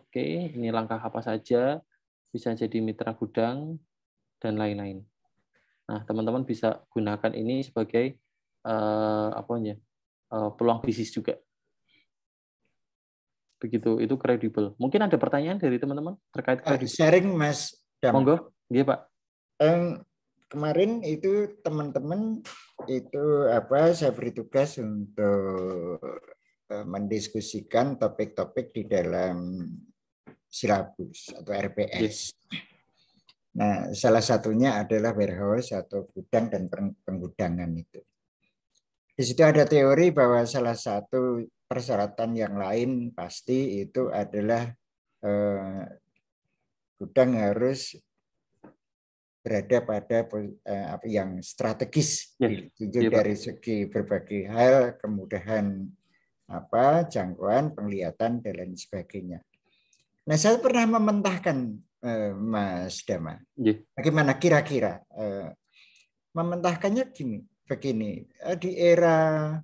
Oke, ini langkah apa saja bisa jadi mitra gudang dan lain-lain. Nah, teman-teman bisa gunakan ini sebagai peluang bisnis juga. Begitu, itu kredibel. Mungkin ada pertanyaan dari teman-teman terkait kredibel? Sharing Mas Dam. Monggo, iya Pak. Kemarin itu teman-teman itu saya beri tugas untuk mendiskusikan topik-topik di dalam silabus atau RPS. Yes. Nah, salah satunya adalah warehouse atau gudang dan penggudangan itu. Di situ ada teori bahwa salah satu persyaratan yang lain pasti itu adalah gudang harus berada pada yang strategis, dari segi berbagai hal, kemudahan jangkauan, penglihatan dan lain sebagainya. Nah, saya pernah mementahkan Mas Dama. Bagaimana kira-kira mementahkannya begini, di era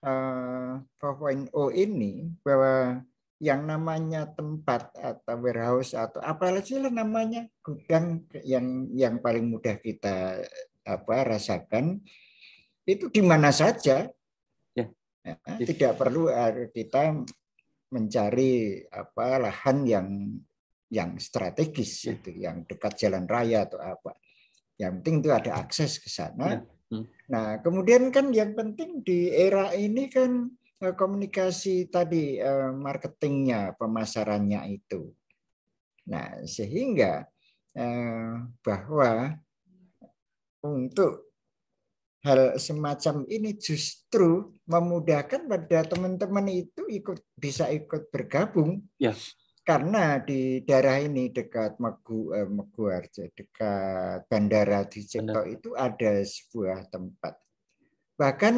4.0 ini bahwa yang namanya tempat atau warehouse atau apalagi namanya gudang yang paling mudah kita rasakan itu di mana saja. Tidak perlu kita mencari lahan yang strategis itu, yang dekat jalan raya atau apa. Yang penting itu ada akses ke sana. Nah, kemudian kan yang penting di era ini kan komunikasi tadi, marketingnya, pemasarannya itu. Nah, sehingga bahwa untuk hal semacam ini justru memudahkan pada teman-teman itu bisa ikut bergabung. Ya. Karena di daerah ini dekat Meguarjo, dekat Bandara di Cipto itu ada sebuah tempat. Bahkan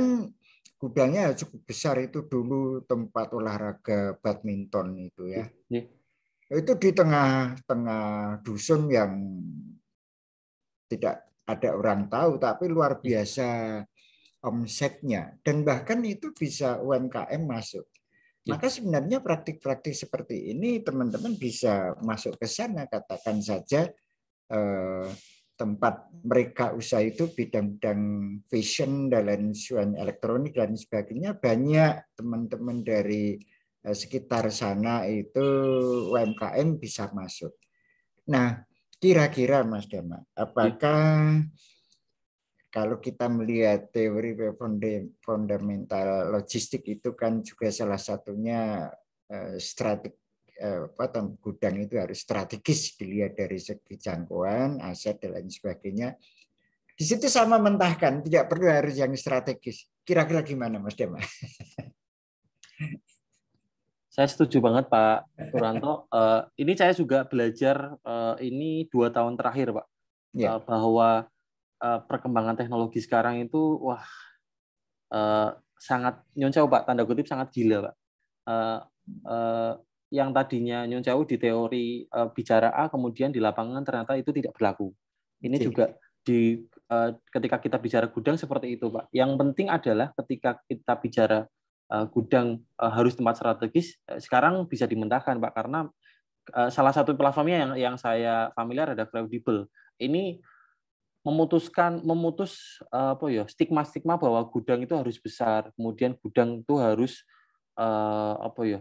gudangnya cukup besar, itu dulu tempat olahraga badminton itu ya. Itu di tengah-tengah dusun yang tidak ada orang tahu, tapi luar biasa omsetnya. Dan bahkan itu bisa UMKM masuk. Maka sebenarnya praktik-praktik seperti ini teman-teman bisa masuk ke sana. Katakan saja tempat mereka usaha itu bidang-bidang fashion dan elektronik dan sebagainya, banyak teman-teman dari sekitar sana itu UMKM bisa masuk. Nah, kira-kira Mas Dama, apakah kalau kita melihat teori fundamental logistik itu kan juga salah satunya strategi gudang itu harus strategis dilihat dari segi jangkauan, aset dan lain sebagainya. Di situ sama mentahkan, tidak perlu harus yang strategis. Kira-kira gimana Mas Dama? Saya setuju banget Pak Suranto. Ini saya juga belajar ini 2 tahun terakhir Pak, bahwa perkembangan teknologi sekarang itu sangat nyoncew Pak, tanda kutip sangat gila Pak. Yang tadinya nyoncew di teori bicara A, kemudian di lapangan ternyata itu tidak berlaku. Ini juga ketika kita bicara gudang seperti itu Pak. Yang penting adalah ketika kita bicara gudang harus tempat strategis, sekarang bisa dimentahkan Pak, karena salah satu platformnya yang saya familiar ada Credible. Ini memutus stigma bahwa gudang itu harus besar, kemudian gudang itu harus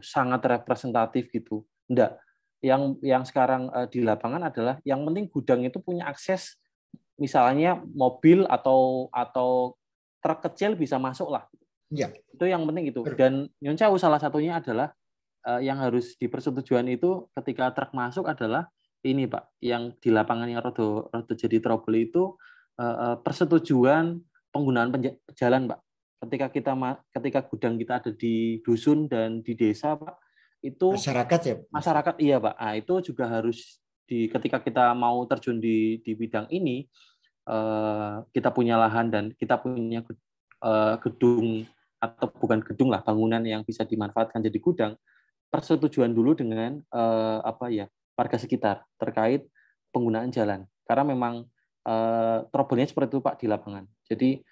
sangat representatif gitu. Enggak. Yang sekarang di lapangan adalah yang penting gudang itu punya akses, misalnya mobil atau truk kecil bisa masuk lah. Ya. Itu yang penting itu. Dan Nyoncew salah satunya adalah yang harus dipersetujuan itu ketika truk masuk adalah ini Pak, yang di lapangan yang rodo jadi trouble itu persetujuan penggunaan jalan Pak. Ketika gudang kita ada di dusun dan di desa Pak, itu masyarakat iya Pak. Nah, itu juga harus ketika kita mau terjun di bidang ini, kita punya lahan dan kita punya gedung atau bukan gedung lah, bangunan yang bisa dimanfaatkan jadi gudang, persetujuan dulu dengan warga sekitar terkait penggunaan jalan. Karena memang trouble-nya seperti itu Pak di lapangan. Jadi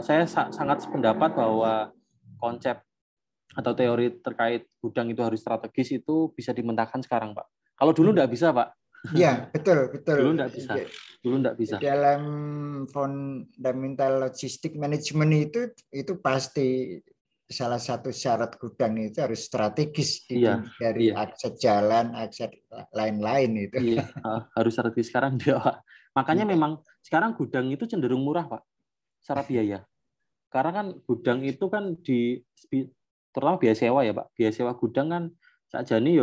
saya sangat sependapat bahwa konsep atau teori terkait gudang itu harus strategis itu bisa dimentahkan sekarang Pak. Kalau dulu nggak bisa Pak. Ya, betul. Dulu nggak bisa. Dalam fundamental logistik manajemen itu pasti salah satu syarat gudang itu harus strategis dari akses jalan, akses lain-lain itu. Iya, harus strategis sekarang dia Pak. Makanya memang sekarang gudang itu cenderung murah Pak, secara biaya. Karena kan gudang itu kan terutama biaya sewa ya Pak. Biaya sewa gudang kan sakjane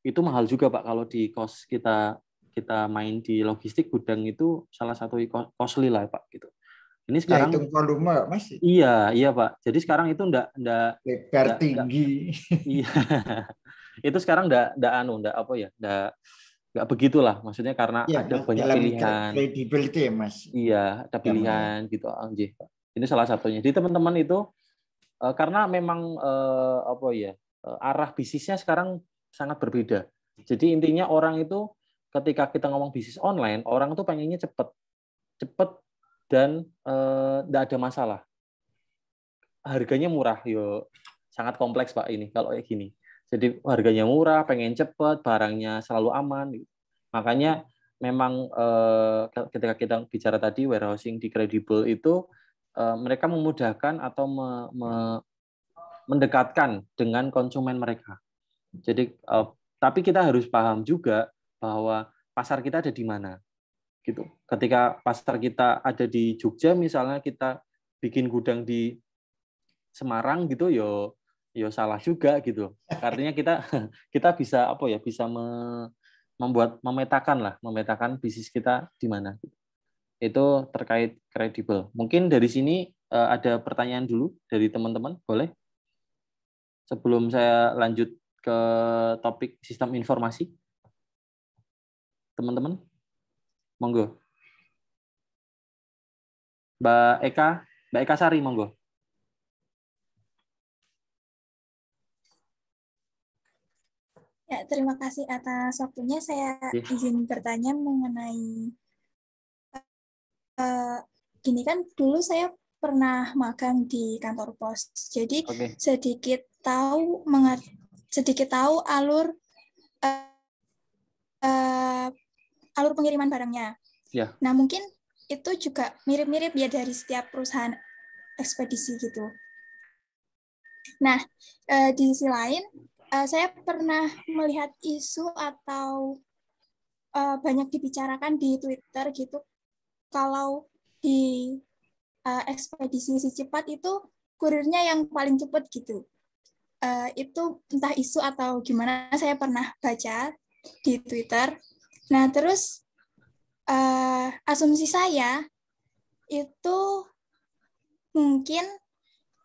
itu mahal juga Pak kalau di kos kita main di logistik, gudang itu salah satu costly lah Pak gitu. Ini sekarang hitung volume Mas. Iya Pak. Jadi sekarang itu enggak lebar tinggi. Iya. Itu sekarang enggak begitulah. Maksudnya karena ada banyak pilihan. Kredibel itu ya Mas. Iya, ada pilihan gitu Pak. Ini salah satunya. Jadi teman-teman itu karena memang arah bisnisnya sekarang sangat berbeda. Jadi intinya orang itu ketika kita ngomong bisnis online, orang tuh pengennya cepet dan enggak ada masalah. Harganya murah, sangat kompleks Pak ini kalau kayak gini. Jadi harganya murah, pengen cepet, barangnya selalu aman. Makanya memang ketika kita bicara tadi warehousing di Kredibel itu mereka memudahkan atau mendekatkan dengan konsumen mereka. Jadi tapi kita harus paham juga bahwa pasar kita ada di mana. Gitu. Ketika pasar kita ada di Jogja misalnya, kita bikin gudang di Semarang gitu, salah juga gitu. Artinya kita bisa bisa memetakan bisnis kita di mana. Itu terkait Kredibel. Mungkin dari sini ada pertanyaan dulu dari teman-teman, boleh? Sebelum saya lanjut ke topik sistem informasi. Teman-teman, monggo. Mbak Eka Sari, monggo. Ya, terima kasih atas waktunya. Saya izin bertanya mengenai gini kan, dulu saya pernah magang di kantor pos. Jadi sedikit tahu alur pengiriman barangnya. Ya. Nah, mungkin itu juga mirip-mirip ya dari setiap perusahaan ekspedisi gitu. Nah, di sisi lain, saya pernah melihat isu atau banyak dibicarakan di Twitter gitu, kalau di ekspedisi si cepat itu kurirnya yang paling cepat gitu. Itu entah isu atau gimana, saya pernah baca di Twitter. Nah, terus asumsi saya itu mungkin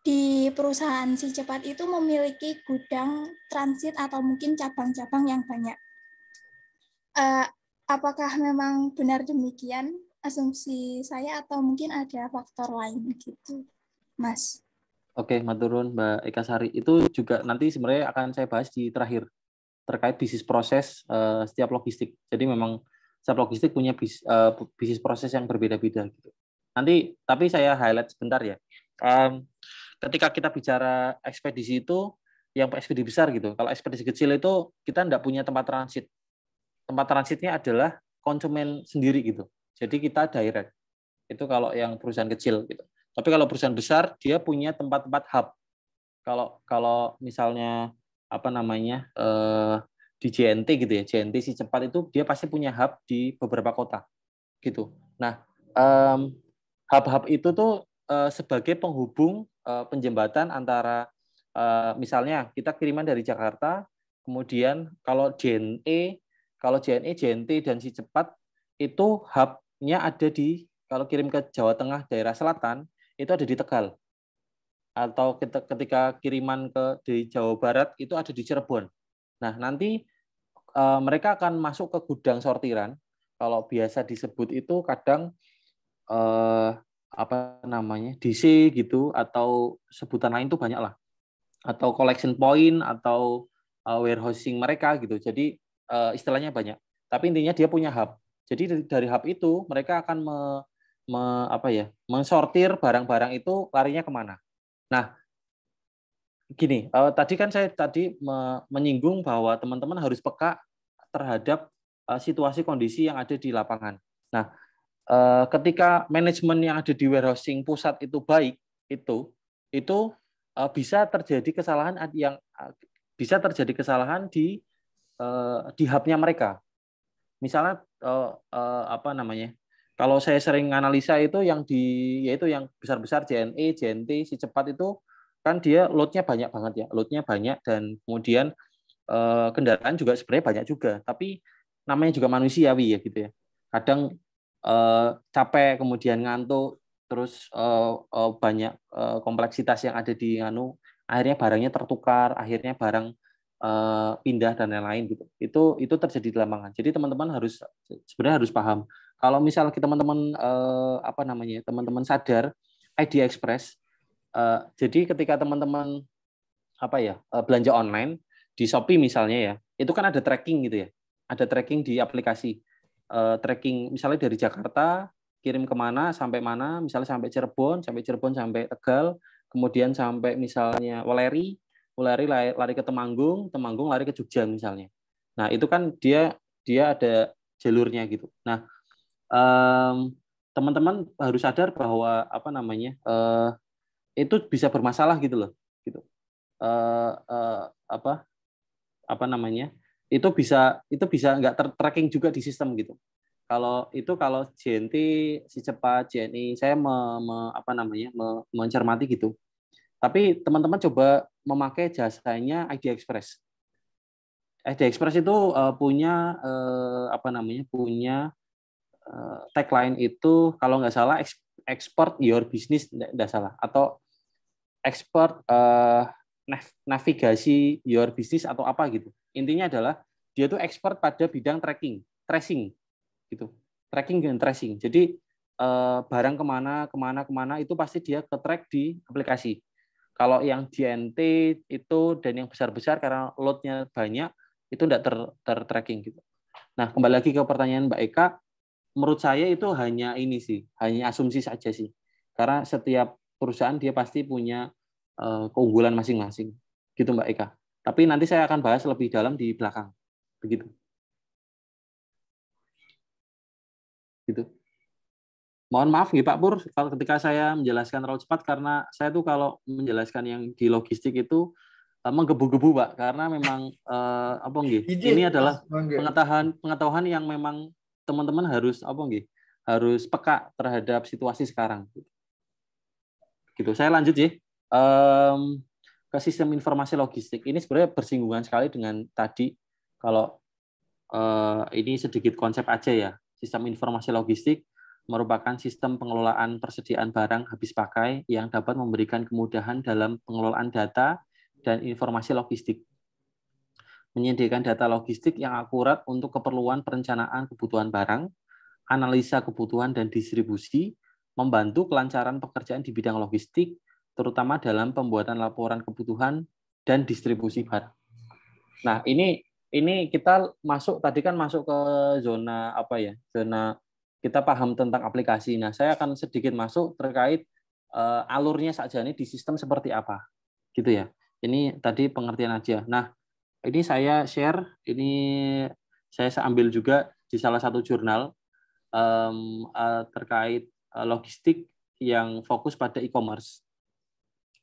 di perusahaan si cepat itu memiliki gudang transit atau mungkin cabang-cabang yang banyak. Apakah memang benar demikian asumsi saya atau mungkin ada faktor lain gitu, Mas? Oke, maturun Mbak Eka Sari. Itu juga nanti sebenarnya akan saya bahas di terakhir terkait bisnis proses setiap logistik. Jadi memang setiap logistik punya bisnis proses yang berbeda-beda gitu. Nanti tapi saya highlight sebentar ya. Ketika kita bicara ekspedisi itu yang ekspedisi besar gitu. Kalau ekspedisi kecil itu kita tidak punya tempat transit. Tempat transitnya adalah konsumen sendiri gitu. Jadi kita direct. Itu kalau yang perusahaan kecil gitu. Tapi kalau perusahaan besar dia punya tempat-tempat hub. Kalau misalnya di JNT gitu ya, JNT si cepat itu dia pasti punya hub di beberapa kota gitu. Nah, hub-hub itu tuh sebagai penghubung penjembatan antara misalnya kita kiriman dari Jakarta, kemudian kalau JNE, JNT dan si cepat itu hubnya ada kalau kirim ke Jawa Tengah daerah selatan itu ada di Tegal. Atau ketika kiriman di Jawa Barat itu ada di Cirebon. Nah, nanti mereka akan masuk ke gudang sortiran. Kalau biasa disebut itu kadang apa namanya DC gitu, atau sebutan lain tuh banyak lah, atau collection point atau warehousing mereka gitu. Jadi istilahnya banyak. Tapi intinya dia punya hub. Jadi dari hub itu mereka akan mensortir barang-barang itu larinya kemana. Nah, gini, tadi kan saya menyinggung bahwa teman-teman harus peka terhadap situasi kondisi yang ada di lapangan. Nah, ketika manajemen yang ada di warehousing pusat itu baik, itu bisa terjadi kesalahan di hubnya mereka. Misalnya kalau saya sering analisa itu yaitu yang besar-besar JNE, JNT, si cepat itu kan dia load-nya banyak banget ya, load-nya banyak, dan kemudian kendaraan juga sebenarnya banyak juga, tapi namanya juga manusiawi ya gitu ya. Kadang capek, kemudian ngantuk, terus banyak kompleksitas yang ada di akhirnya barangnya tertukar, akhirnya barang pindah dan lain-lain gitu. Itu terjadi di lapangan. Jadi teman-teman sebenarnya harus paham. Kalau misal teman-teman teman-teman sadar ID Express, jadi ketika teman-teman belanja online di Shopee misalnya ya, itu kan ada tracking gitu ya. Ada tracking di aplikasi. Tracking misalnya dari Jakarta kirim kemana sampai mana, misalnya sampai Cirebon sampai Tegal, kemudian sampai misalnya Weleri lari ke Temanggung lari ke Jogja misalnya. Nah itu kan dia ada jalurnya gitu. Nah teman-teman harus sadar bahwa itu bisa bermasalah gitu loh, gitu. Itu bisa nggak tracking juga di sistem gitu. Kalau JNT, si cepat, JNI, saya mencermati gitu. Tapi teman-teman coba memakai jasanya ID Express. ID Express itu punya tagline itu kalau nggak salah export your business, nggak salah, atau export navigasi your business atau apa gitu. Intinya adalah dia tuh expert pada bidang tracing gitu. Tracking dan tracing. Jadi barang kemana itu pasti dia ke-track di aplikasi. Kalau yang JNT itu dan yang besar-besar karena load-nya banyak itu tidak ter-tracking gitu. Nah, kembali lagi ke pertanyaan Mbak Eka, menurut saya itu hanya asumsi saja sih. Karena setiap perusahaan dia pasti punya keunggulan masing-masing. Gitu Mbak Eka. Tapi nanti saya akan bahas lebih dalam di belakang. Begitu. Gitu. Mohon maaf nih Pak Pur, kalau ketika saya menjelaskan terlalu cepat karena saya tuh kalau menjelaskan yang di logistik itu menggebu-gebu Pak, karena memang ini adalah pengetahuan yang memang teman-teman harus peka terhadap situasi sekarang. Gitu. Saya lanjut ya ke sistem informasi logistik. Ini sebenarnya bersinggungan sekali dengan tadi. Kalau ini sedikit konsep aja ya. Sistem informasi logistik merupakan sistem pengelolaan persediaan barang habis pakai yang dapat memberikan kemudahan dalam pengelolaan data dan informasi logistik. Menyediakan data logistik yang akurat untuk keperluan perencanaan kebutuhan barang, analisa kebutuhan dan distribusi, membantu kelancaran pekerjaan di bidang logistik, terutama dalam pembuatan laporan kebutuhan dan distribusi barang. Nah, ini kita masuk ke zona zona kita paham tentang aplikasi. Nah, saya akan sedikit masuk terkait alurnya saja ini di sistem seperti apa, gitu ya. Ini tadi pengertian aja. Nah, ini saya share, ini saya ambil juga di salah satu jurnal terkait logistik yang fokus pada e-commerce.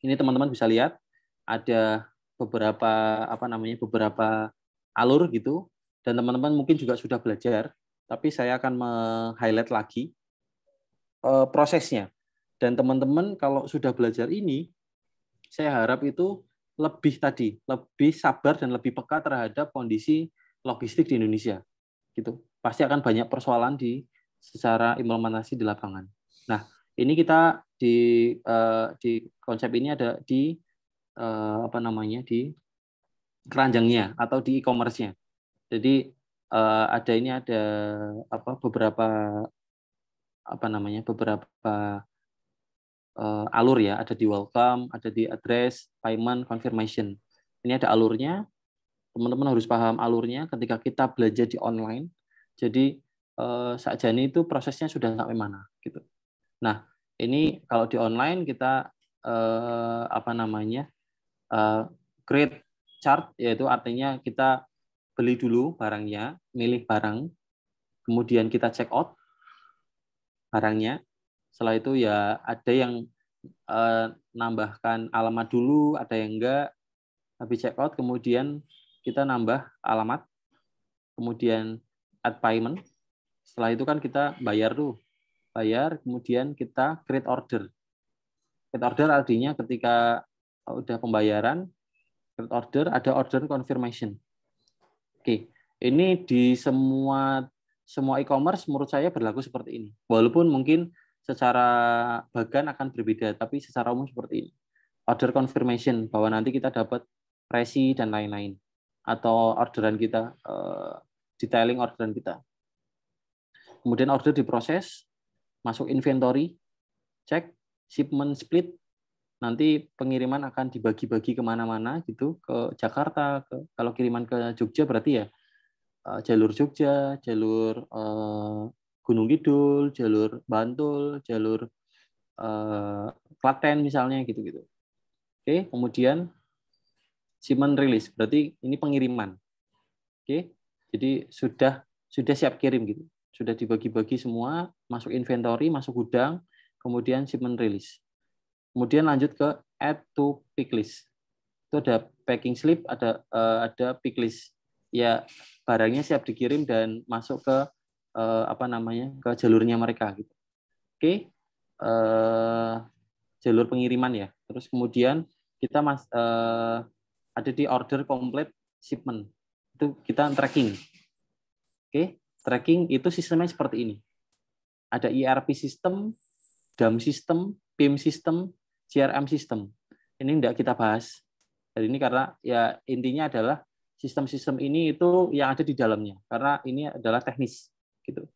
Ini teman-teman bisa lihat ada beberapa beberapa alur gitu, dan teman-teman mungkin juga sudah belajar. Tapi saya akan meng-highlight lagi prosesnya. Dan teman-teman kalau sudah belajar ini, saya harap itu lebih sabar dan lebih peka terhadap kondisi logistik di Indonesia. Gitu. Pasti akan banyak persoalan secara implementasi di lapangan. Nah, ini kita di konsep ini ada di di keranjangnya atau di e-commerce-nya. Jadi ada beberapa alur ya, ada di welcome, ada di address, payment, confirmation. Ini ada alurnya. Teman-teman harus paham alurnya ketika kita belajar di online. Jadi sakjane itu prosesnya sudah sampai mana gitu. Nah, ini kalau di online kita create chart, yaitu artinya kita beli dulu barangnya, milih barang, kemudian kita check out barangnya. Setelah itu ya ada yang nambahkan alamat dulu, ada yang enggak. Habis check out kemudian kita nambah alamat, kemudian add payment. Setelah itu kan kita bayar tuh. Bayar, kemudian kita create order. Create order artinya ketika udah pembayaran, create order, ada order confirmation. Oke, ini di semua e-commerce menurut saya berlaku seperti ini. Walaupun mungkin secara bagan akan berbeda, tapi secara umum seperti ini. Order confirmation, bahwa nanti kita dapat resi dan lain-lain. Atau orderan kita, detailing orderan kita. Kemudian order diproses, masuk inventory, cek, shipment split, nanti pengiriman akan dibagi-bagi kemana-mana gitu, ke Jakarta, kalau kiriman ke Jogja berarti ya jalur Jogja, jalur Gunung Kidul, jalur Bantul, jalur Klaten misalnya gitu-gitu. Oke, kemudian shipment release, berarti ini pengiriman. Oke, jadi sudah siap kirim gitu. Sudah dibagi-bagi semua, masuk inventory, masuk gudang, kemudian shipment release. Kemudian lanjut ke add to pick list. Itu ada packing slip, ada pick list. Ya, barangnya siap dikirim dan masuk ke ke jalurnya mereka gitu. Oke. Jalur pengiriman ya. Terus kemudian kita ada di order complete shipment. Itu kita tracking. Oke, tracking itu sistemnya seperti ini. Ada ERP system, DAM system, PIM system, CRM system. Ini tidak kita bahas hari ini karena ya intinya adalah sistem-sistem ini itu yang ada di dalamnya karena ini adalah teknis gitu.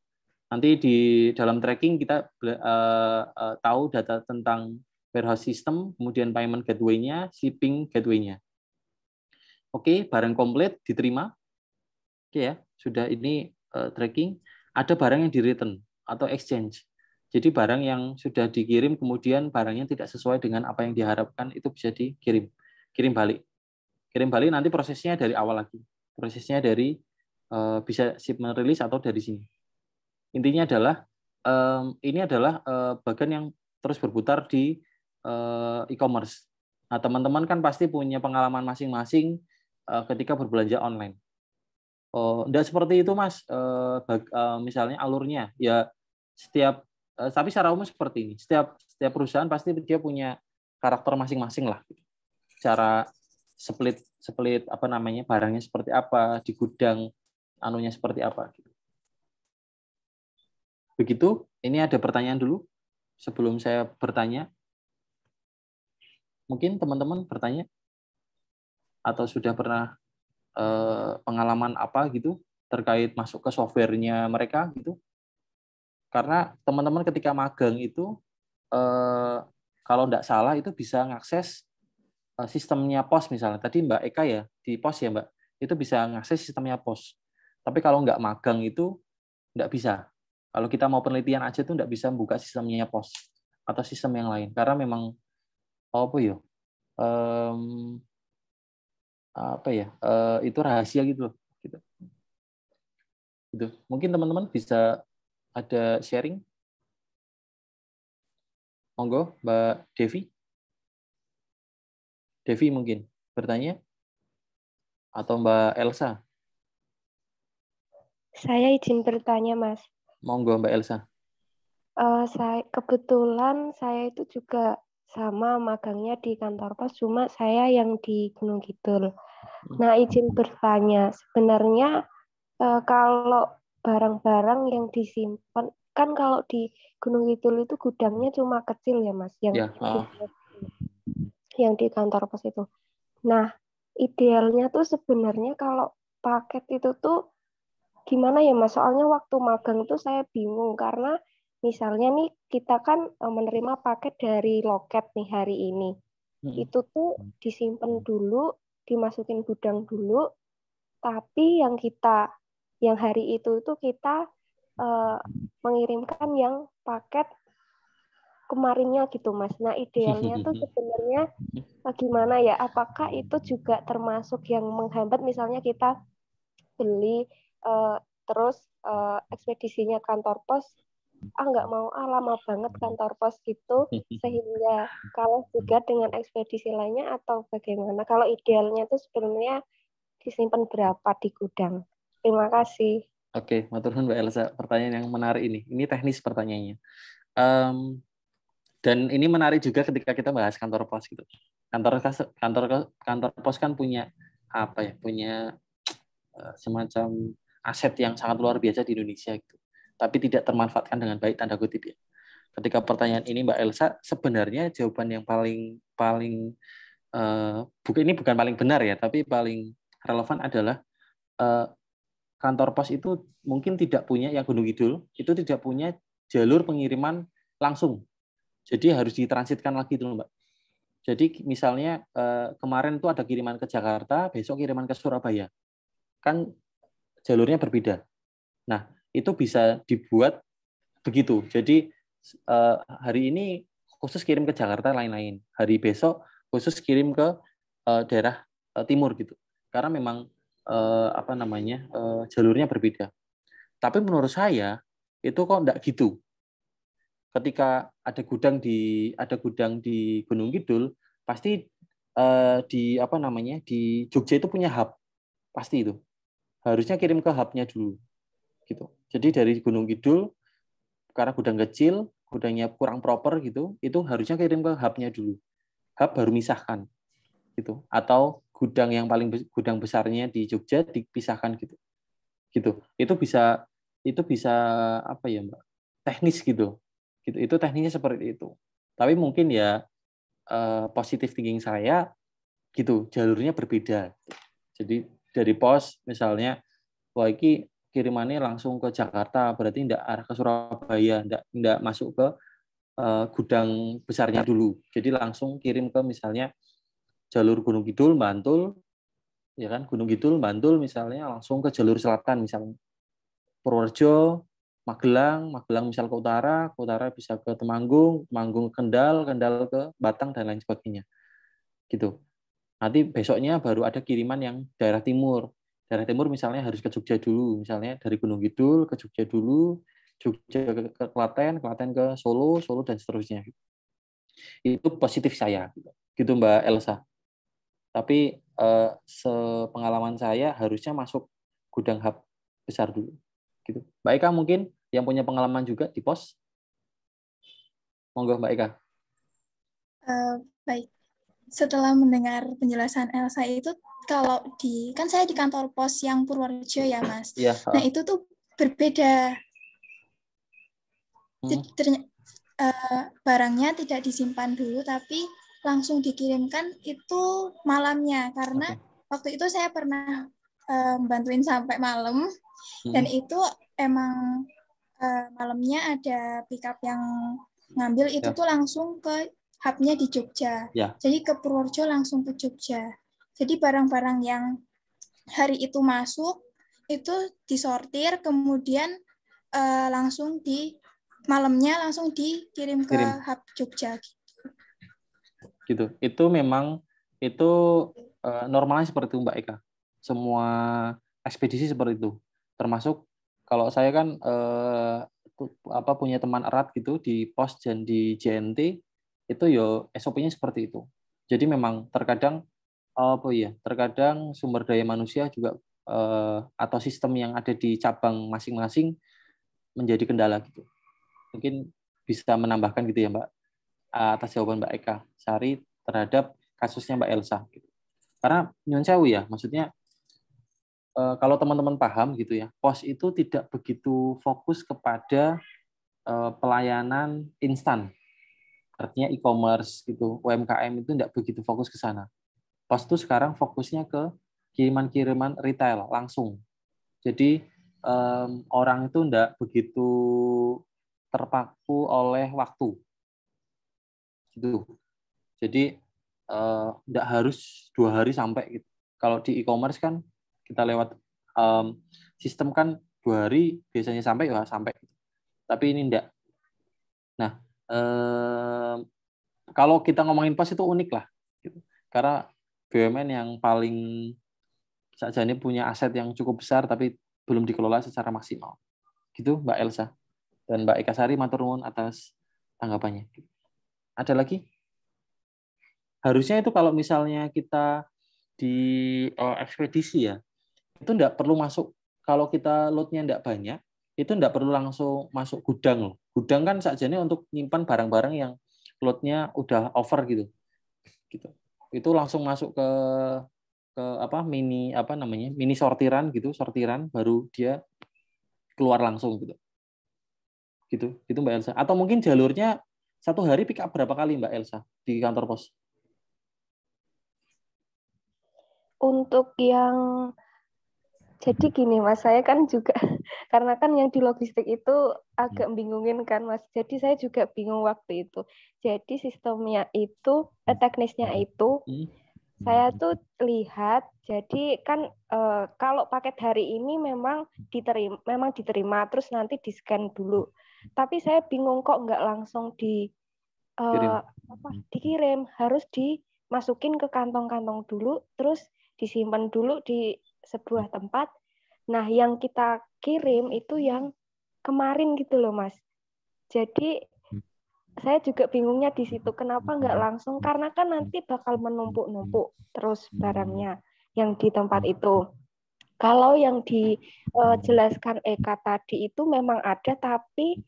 Nanti di dalam tracking kita tahu data tentang warehouse system, kemudian payment gateway-nya, shipping gateway-nya. Oke, barang komplit diterima. Oke ya, sudah ini tracking. Ada barang yang di return atau exchange. Jadi barang yang sudah dikirim kemudian barangnya tidak sesuai dengan apa yang diharapkan itu bisa dikirim. Kirim balik. Kirim balik nanti prosesnya dari awal lagi. Prosesnya dari bisa shipment release atau dari sini. Intinya adalah ini adalah bagian yang terus berputar di e-commerce. Nah, teman-teman kan pasti punya pengalaman masing-masing ketika berbelanja online. Enggak seperti itu, Mas. Misalnya alurnya ya tapi secara umum seperti ini. Setiap perusahaan pasti dia punya karakter masing-masing lah. Cara split barangnya seperti apa, di gudang anunya seperti apa gitu. Begitu. Ini ada pertanyaan dulu sebelum saya bertanya. Mungkin teman-teman bertanya atau sudah pernah pengalaman apa gitu terkait masuk ke softwarenya mereka gitu. Karena teman-teman ketika magang itu kalau tidak salah itu bisa mengakses sistemnya POS misalnya. Tadi Mbak Eka ya di POS ya Mbak, itu bisa mengakses sistemnya POS. Tapi kalau nggak magang itu nggak bisa. Kalau kita mau penelitian aja tuh nggak bisa membuka sistemnya POS atau sistem yang lain. Karena memang itu rahasia gitu loh. Gitu. Mungkin teman-teman bisa ada sharing? Monggo, Mbak Devi. Devi mungkin bertanya? Atau Mbak Elsa? Saya izin bertanya, Mas. Monggo, Mbak Elsa. Kebetulan saya itu juga sama magangnya di kantor pos, cuma saya yang di Gunung Kidul. Nah, izin bertanya, sebenarnya kalau barang-barang yang disimpan, kan kalau di Gunung Kidul itu gudangnya cuma kecil ya Mas, yang di kantor pos itu. Nah, idealnya tuh sebenarnya kalau paket itu tuh gimana ya Mas? Soalnya waktu magang tuh saya bingung karena misalnya nih kita kan menerima paket dari loket nih hari ini. Itu tuh disimpan dulu, dimasukin gudang dulu, tapi yang hari itu tuh kita mengirimkan yang paket kemarinnya gitu Mas. Nah idealnya tuh sebenarnya gimana ya? Apakah itu juga termasuk yang menghambat misalnya kita beli terus ekspedisinya kantor pos nggak mau lama banget kantor pos gitu sehingga kalah juga dengan ekspedisi lainnya atau bagaimana? Kalau idealnya tuh sebenarnya disimpan berapa di gudang? Terima kasih. Oke, matur nuwun Mbak Elsa. Pertanyaan yang menarik ini. Ini teknis pertanyaannya. Dan ini menarik juga ketika kita bahas kantor pos gitu. Kantor pos kan punya apa ya? Punya semacam aset yang sangat luar biasa di Indonesia gitu. Tapi tidak termanfaatkan dengan baik, tanda kutip ya. Ketika pertanyaan ini Mbak Elsa, sebenarnya jawaban yang paling ini bukan paling benar ya, tapi paling relevan adalah kantor pos itu mungkin tidak punya, yang Gunung Kidul itu tidak punya jalur pengiriman langsung. Jadi harus ditransitkan lagi dulu Mbak. Jadi misalnya kemarin itu ada kiriman ke Jakarta, besok kiriman ke Surabaya. Kan jalurnya berbeda. Nah, itu bisa dibuat begitu. Jadi hari ini khusus kirim ke Jakarta, lain-lain. Hari besok khusus kirim ke daerah timur gitu. Karena memang jalurnya berbeda. Tapi menurut saya itu kok enggak gitu. Ketika ada gudang di Gunung Kidul, pasti di Jogja itu punya hub. Pasti itu. Harusnya kirim ke hub-nya dulu. Gitu. Jadi dari Gunung Kidul, karena gudang kecil, gudangnya kurang proper gitu, itu harusnya kirim ke hub-nya dulu. Hub baru misahkan. Gitu. Atau gudang besarnya di Jogja dipisahkan gitu. Gitu. Itu bisa apa ya, Mbak? Teknis gitu. Gitu. Itu teknisnya seperti itu. Tapi mungkin ya positive thinking saya gitu, jalurnya berbeda. Jadi dari pos misalnya ini kirimannya langsung ke Jakarta, berarti tidak arah ke Surabaya, tidak masuk ke gudang besarnya dulu. Jadi langsung kirim ke misalnya jalur Gunung Kidul, Bantul, ya kan? Gunung Kidul, Bantul misalnya langsung ke jalur selatan misalnya Purworejo, Magelang misal ke utara bisa ke Temanggung ke Kendal ke Batang dan lain sebagainya. Gitu. Nanti besoknya baru ada kiriman yang daerah timur. Daerah timur misalnya harus ke Jogja dulu, misalnya dari Gunung Kidul ke Jogja dulu, Jogja ke Klaten ke Solo dan seterusnya. Itu positif saya, gitu Mbak Elsa. Tapi sepengalaman saya harusnya masuk gudang hub besar dulu. Gitu. Mbak Eka mungkin yang punya pengalaman juga di pos. Monggo Mbak Eka. Baik. Setelah mendengar penjelasan Elsa itu, kalau kan saya di kantor pos yang Purworejo ya Mas. Ya, nah itu tuh berbeda. Barangnya tidak disimpan dulu, tapi langsung dikirimkan itu malamnya. Karena waktu itu saya pernah bantuin sampai malam, dan itu emang malamnya ada pickup yang ngambil itu tuh langsung ke hubnya di Jogja. Jadi ke Purworejo langsung ke Jogja. Jadi barang-barang yang hari itu masuk itu disortir, kemudian langsung malamnya langsung dikirim ke hub Jogja. Gitu. Itu memang normalnya seperti itu Mbak Eka. Semua ekspedisi seperti itu. Termasuk kalau saya kan punya teman erat gitu di pos dan di JNT, itu yo SOP-nya seperti itu. Jadi memang terkadang sumber daya manusia juga atau sistem yang ada di cabang masing-masing menjadi kendala gitu. Mungkin bisa menambahkan gitu ya Mbak, atas jawaban Mbak Eka Sari terhadap kasusnya Mbak Elsa gitu. Karena nyun sewu ya, maksudnya kalau teman-teman paham gitu ya, pos itu tidak begitu fokus kepada pelayanan instan. Artinya e-commerce gitu, UMKM itu tidak begitu fokus ke sana. Pos itu sekarang fokusnya ke kiriman-kiriman retail langsung. Jadi orang itu tidak begitu terpaku oleh waktu. Gitu. Jadi tidak harus 2 hari sampai gitu. Kalau di e-commerce kan kita lewat sistem kan 2 hari biasanya sampai ya sampai. Tapi ini enggak. Nah, kalau kita ngomongin pos itu unik lah. Gitu. Karena BUMN yang paling saja ini punya aset yang cukup besar tapi belum dikelola secara maksimal. Gitu Mbak Elsa. Dan Mbak Eka Sari matur nuwun atas tanggapannya. Ada lagi? Harusnya itu kalau misalnya kita di ekspedisi ya, itu enggak perlu masuk, kalau kita load-nya enggak banyak, itu enggak perlu langsung masuk gudang loh. Gudang kan sakjane untuk nyimpan barang-barang yang load-nya udah over gitu. Itu langsung masuk ke mini sortiran gitu, sortiran baru dia keluar langsung gitu. Gitu Mbak Elsa. Atau mungkin jalurnya 1 hari pick up berapa kali Mbak Elsa di kantor pos? Untuk yang jadi gini Mas, saya kan juga karena kan yang di logistik itu agak bingungin kan Mas. Jadi saya juga bingung waktu itu. Jadi sistemnya itu, teknisnya itu saya tuh lihat. Jadi kan kalau paket hari ini memang diterima, terus nanti di-scan dulu. Tapi saya bingung kok nggak langsung dikirim, harus dimasukin ke kantong-kantong dulu, terus disimpan dulu di sebuah tempat. Nah, yang kita kirim itu yang kemarin gitu loh, Mas. Jadi saya juga bingungnya di situ. Kenapa nggak langsung? Karena kan nanti bakal menumpuk-numpuk terus barangnya yang di tempat itu. Kalau yang dijelaskan Eka tadi itu memang ada, tapi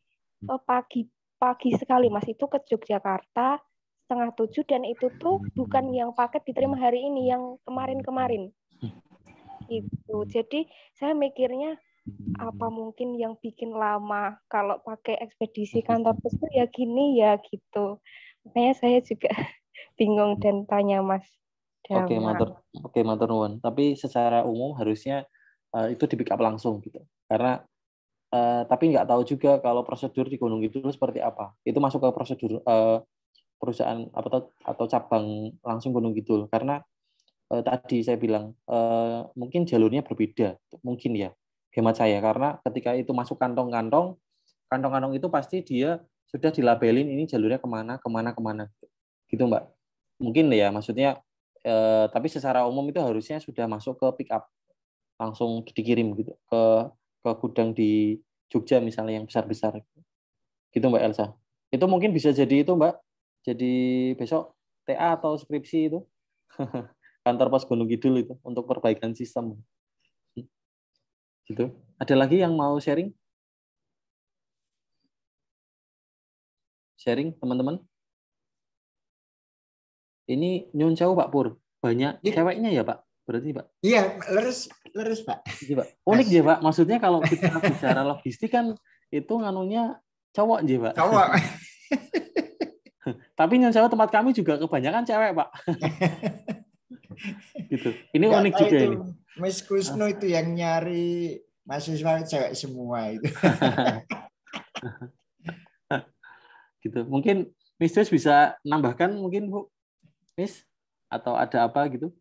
pagi sekali, Mas. Itu ke Yogyakarta 6:30 dan itu tuh bukan yang paket diterima hari ini, yang kemarin-kemarin. Itu. Jadi saya mikirnya apa mungkin yang bikin lama kalau pakai ekspedisi kantor pos itu ya gini ya gitu. Makanya saya juga bingung dan tanya Mas. Oke, matur nuwun. Tapi secara umum harusnya itu di pick up langsung gitu. Karena tapi nggak tahu juga kalau prosedur di Gunung Kidul seperti apa. Itu masuk ke prosedur perusahaan atau cabang langsung Gunung Kidul. Karena tadi saya bilang mungkin jalurnya berbeda, mungkin ya, hemat saya. Karena ketika itu masuk kantong-kantong itu pasti dia sudah dilabelin ini jalurnya kemana, gitu Mbak. Mungkin ya, maksudnya tapi secara umum itu harusnya sudah masuk ke pick up, langsung dikirim gitu ke gudang di Jogja misalnya yang besar-besar. Gitu Mbak Elsa. Itu mungkin bisa jadi itu Mbak. Jadi besok TA atau skripsi itu kantor pos Gunung Kidul itu untuk perbaikan sistem. Gitu. Ada lagi yang mau sharing? Sharing teman-teman? Ini nyun sewu Pak Pur. Banyak ceweknya ya Pak? Berarti Pak? Iya, leres Pak. Iya Pak. Unik ya Pak. Maksudnya kalau kita bicara logistik kan itu nganunya cowok aja Pak. Cowok. Tapi nyun sewu tempat kami juga kebanyakan cewek Pak. Gitu. Ini unik juga ini. Mas Kusno itu yang nyari mahasiswa cewek semua itu. Gitu. Mungkin Miss Des bisa nambahkan mungkin Bu, Miss, atau ada apa gitu?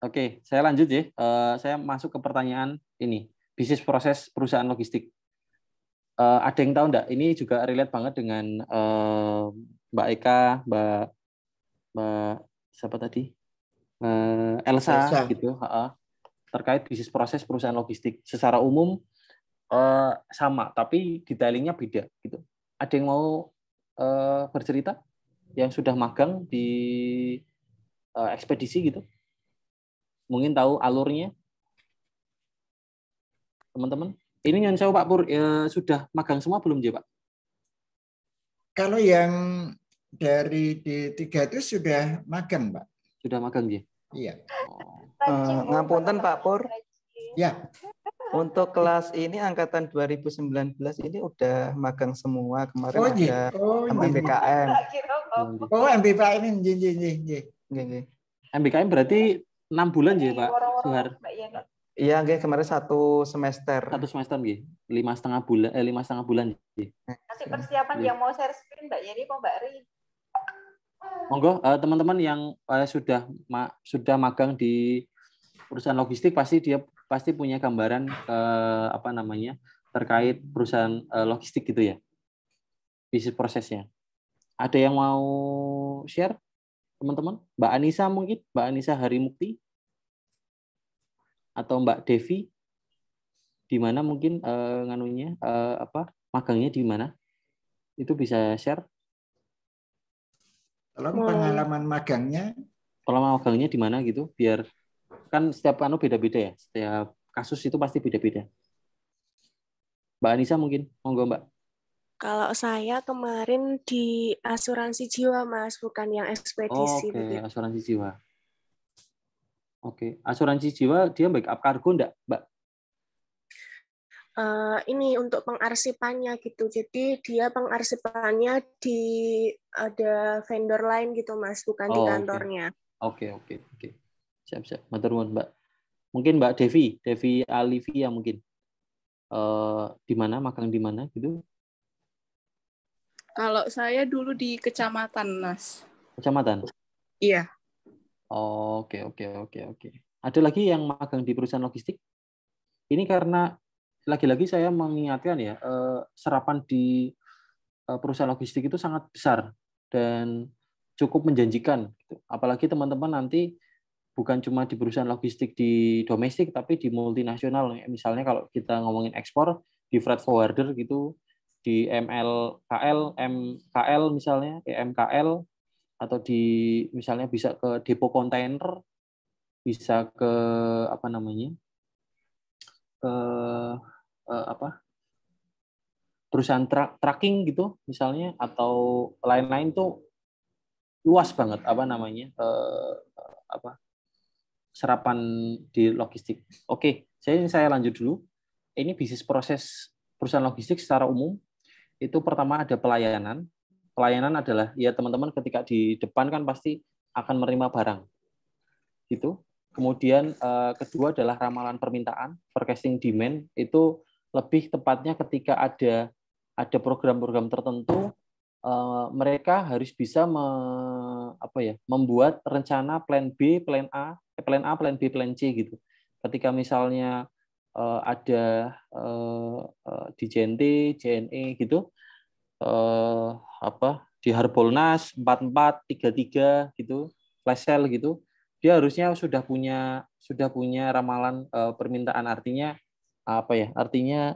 Oke, saya lanjut ya. Saya masuk ke pertanyaan ini, bisnis proses perusahaan logistik. Ada yang tahu enggak? Ini juga relate banget dengan Mbak Eka, Mbak siapa tadi? Elsa gitu, terkait bisnis proses perusahaan logistik. Secara umum sama, tapi detailingnya beda gitu. Ada yang mau bercerita yang sudah magang di ekspedisi gitu? Mungkin tahu alurnya, teman-teman? Ini yang saya Pak Pur sudah magang semua belum ya Pak? Kalau yang dari D3 itu sudah magang Pak. Sudah magang ya? Iya. Ngapunten Pak Pur. Ya. Untuk kelas ini angkatan 2019 ini udah magang semua. Kemarin ada MBKM. MBKM ini. MBKM berarti 6 bulan ya Pak Suhar? Iya, nggih, kemarin 1 semester. 1 semester nggih. 5,5 bulan 5,5 bulan nggih. Nanti persiapan yang mau share screen Mbak Yeni kok Mbak Ri. Monggo teman-teman yang sudah magang di perusahaan logistik pasti punya gambaran terkait perusahaan logistik gitu ya. Bisnis prosesnya. Ada yang mau share teman-teman? Mbak Anissa mungkin, Mbak Anissa Harimukti atau Mbak Devi, di mana mungkin magangnya di mana? Itu bisa share. Kalau pengalaman magangnya di mana gitu, biar kan setiap beda-beda ya, setiap kasus itu pasti beda-beda. Mbak Anissa mungkin, monggo Mbak. Kalau saya kemarin di asuransi jiwa Mas, bukan yang ekspedisi. Oke, asuransi jiwa. Oke, asuransi jiwa dia backup kargo enggak, Mbak? Ini untuk pengarsipannya gitu. Jadi dia pengarsipannya ada vendor lain gitu Mas, bukan di kantornya. Oke. Siap. Matur nuwun, Mbak. Mungkin Mbak Devi Alivia mungkin. Di mana magang di mana gitu? Kalau saya dulu di kecamatan, Mas. Kecamatan? Iya. Oke. Ada lagi yang magang di perusahaan logistik? Ini karena lagi-lagi saya mengingatkan ya, serapan di perusahaan logistik itu sangat besar dan cukup menjanjikan. Apalagi teman-teman nanti bukan cuma di perusahaan logistik di domestik, tapi di multinasional. Misalnya kalau kita ngomongin ekspor, di freight forwarder gitu, di MLKL, MKL misalnya, MKL, atau di misalnya bisa ke depo kontainer, bisa ke perusahaan tracking gitu misalnya, atau lain-lain tuh luas banget serapan di logistik. Oke, saya lanjut dulu. Ini bisnis proses perusahaan logistik secara umum itu pertama ada pelayanan. Pelayanan adalah ya teman-teman ketika di depan kan pasti akan menerima barang. Gitu. Kemudian kedua adalah ramalan permintaan, forecasting demand. Itu lebih tepatnya ketika ada program-program tertentu, mereka harus bisa membuat rencana plan B, plan A, plan B, plan C gitu. Ketika misalnya ada di JNT, JNE gitu, di Harbolnas 44, 33 gitu, flash sale gitu, dia harusnya sudah punya ramalan permintaan, artinya artinya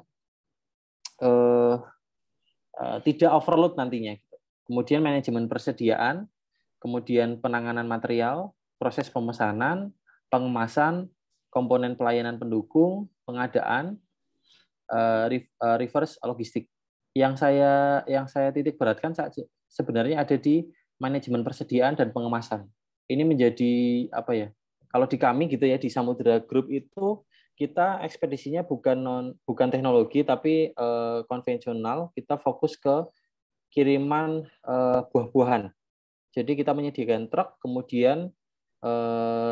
tidak overload nantinya. Kemudian manajemen persediaan, kemudian penanganan material, proses pemesanan, pengemasan, komponen pelayanan pendukung, pengadaan, reverse logistik. Yang saya titik beratkan sebenarnya ada di manajemen persediaan dan pengemasan. Ini menjadi kalau di kami gitu ya, di Samudra Group itu kita ekspedisinya bukan teknologi tapi konvensional. Kita fokus ke kiriman buah-buahan. Jadi kita menyediakan truk, kemudian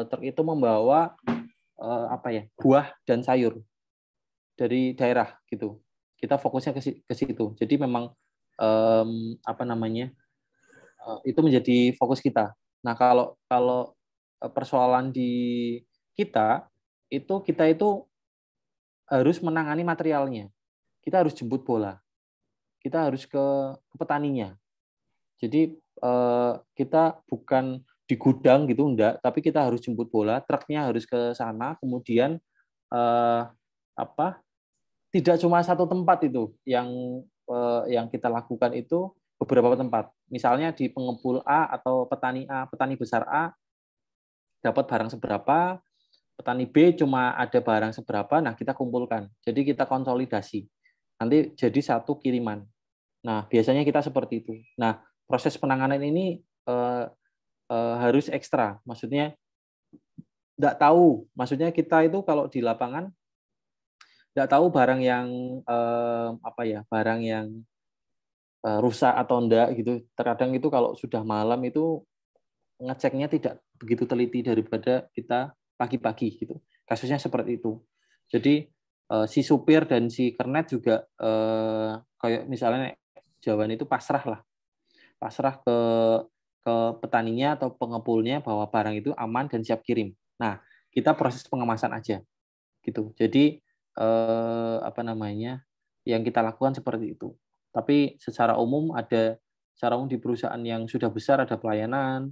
truk itu membawa buah dan sayur dari daerah gitu. Kita fokusnya ke situ. Jadi memang itu menjadi fokus kita. Nah, kalau persoalan di kita itu harus menangani materialnya. Kita harus jemput bola. Kita harus ke petaninya. Jadi kita bukan di gudang gitu, enggak, tapi kita harus jemput bola, truknya harus ke sana, kemudian tidak cuma satu tempat itu yang kita lakukan, itu beberapa tempat. Misalnya di pengepul A atau petani A, petani besar A dapat barang seberapa, petani B cuma ada barang seberapa, nah kita kumpulkan. Jadi kita konsolidasi. Nanti jadi satu kiriman. Nah, biasanya kita seperti itu. Nah, proses penanganan ini harus ekstra. Maksudnya enggak tahu. Maksudnya kita itu kalau di lapangan enggak tahu barang yang barang yang rusak atau enggak gitu. Terkadang itu kalau sudah malam itu ngeceknya tidak begitu teliti daripada kita pagi-pagi gitu. Kasusnya seperti itu. Jadi si supir dan si kernet juga kayak misalnya Jawaban itu pasrah ke petaninya atau pengepulnya bahwa barang itu aman dan siap kirim. Nah, kita proses pengemasan aja, gitu. Jadi yang kita lakukan seperti itu. Tapi secara umum di perusahaan yang sudah besar ada pelayanan,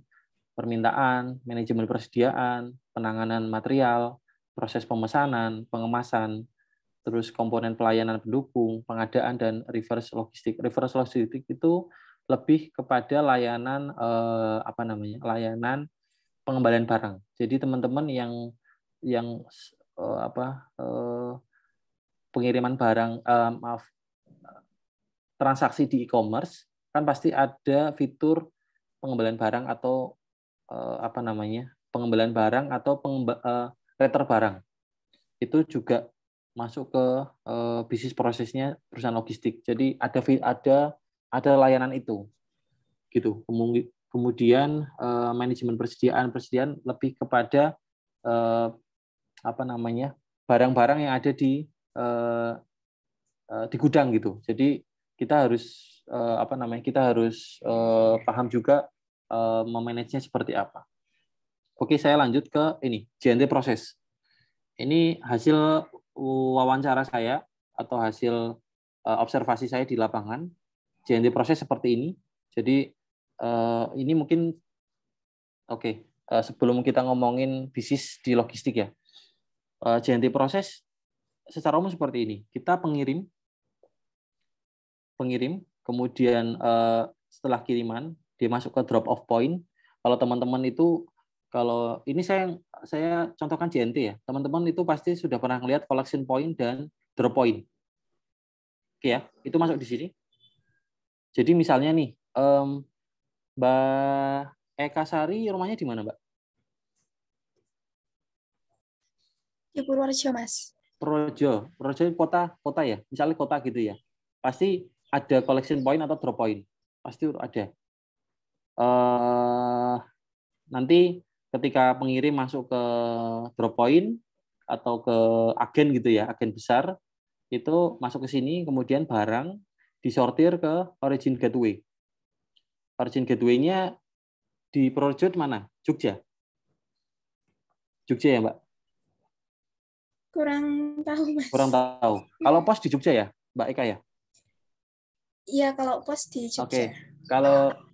permintaan, manajemen persediaan, penanganan material, proses pemesanan, pengemasan, terus komponen pelayanan pendukung, pengadaan, dan reverse logistik. Reverse logistik itu lebih kepada layanan layanan pengembalian barang. Jadi teman-teman yang pengiriman barang, transaksi di e-commerce kan pasti ada fitur pengembalian barang atau pengembalian barang atau retur barang. Itu juga masuk ke bisnis prosesnya perusahaan logistik. Jadi ada layanan itu, gitu. Kemudian manajemen persediaan lebih kepada barang-barang yang ada di gudang, gitu. Jadi kita harus paham juga memanagenya seperti apa. Oke, saya lanjut ke ini, JNT proses. Ini hasil wawancara saya atau hasil observasi saya di lapangan. JNT proses seperti ini. Jadi ini mungkin sebelum kita ngomongin bisnis di logistik ya, JNT proses secara umum seperti ini. Kita pengirim, kemudian setelah kiriman dia masuk ke drop off point. Kalau teman-teman itu, kalau ini saya contohkan JNT ya, teman-teman itu pasti sudah pernah melihat collection point dan drop point. Oke ya, itu masuk di sini. Jadi misalnya nih, Mbak Eka Sari rumahnya di mana, Mbak? Di Purworejo, Mas. Purworejo kota ya, misalnya kota gitu ya. Pasti ada collection point atau drop point, pasti ada. Nanti ketika pengirim masuk ke drop point atau ke agen gitu ya, agen besar, itu masuk ke sini, kemudian barang disortir ke origin gateway. Origin gateway-nya di Purworejo mana? Jogja ya, Mbak? Kurang tahu, Mas. Kurang tahu. Kalau pos di Jogja ya, Mbak Eka ya? Iya, kalau pos di Jogja. Oke.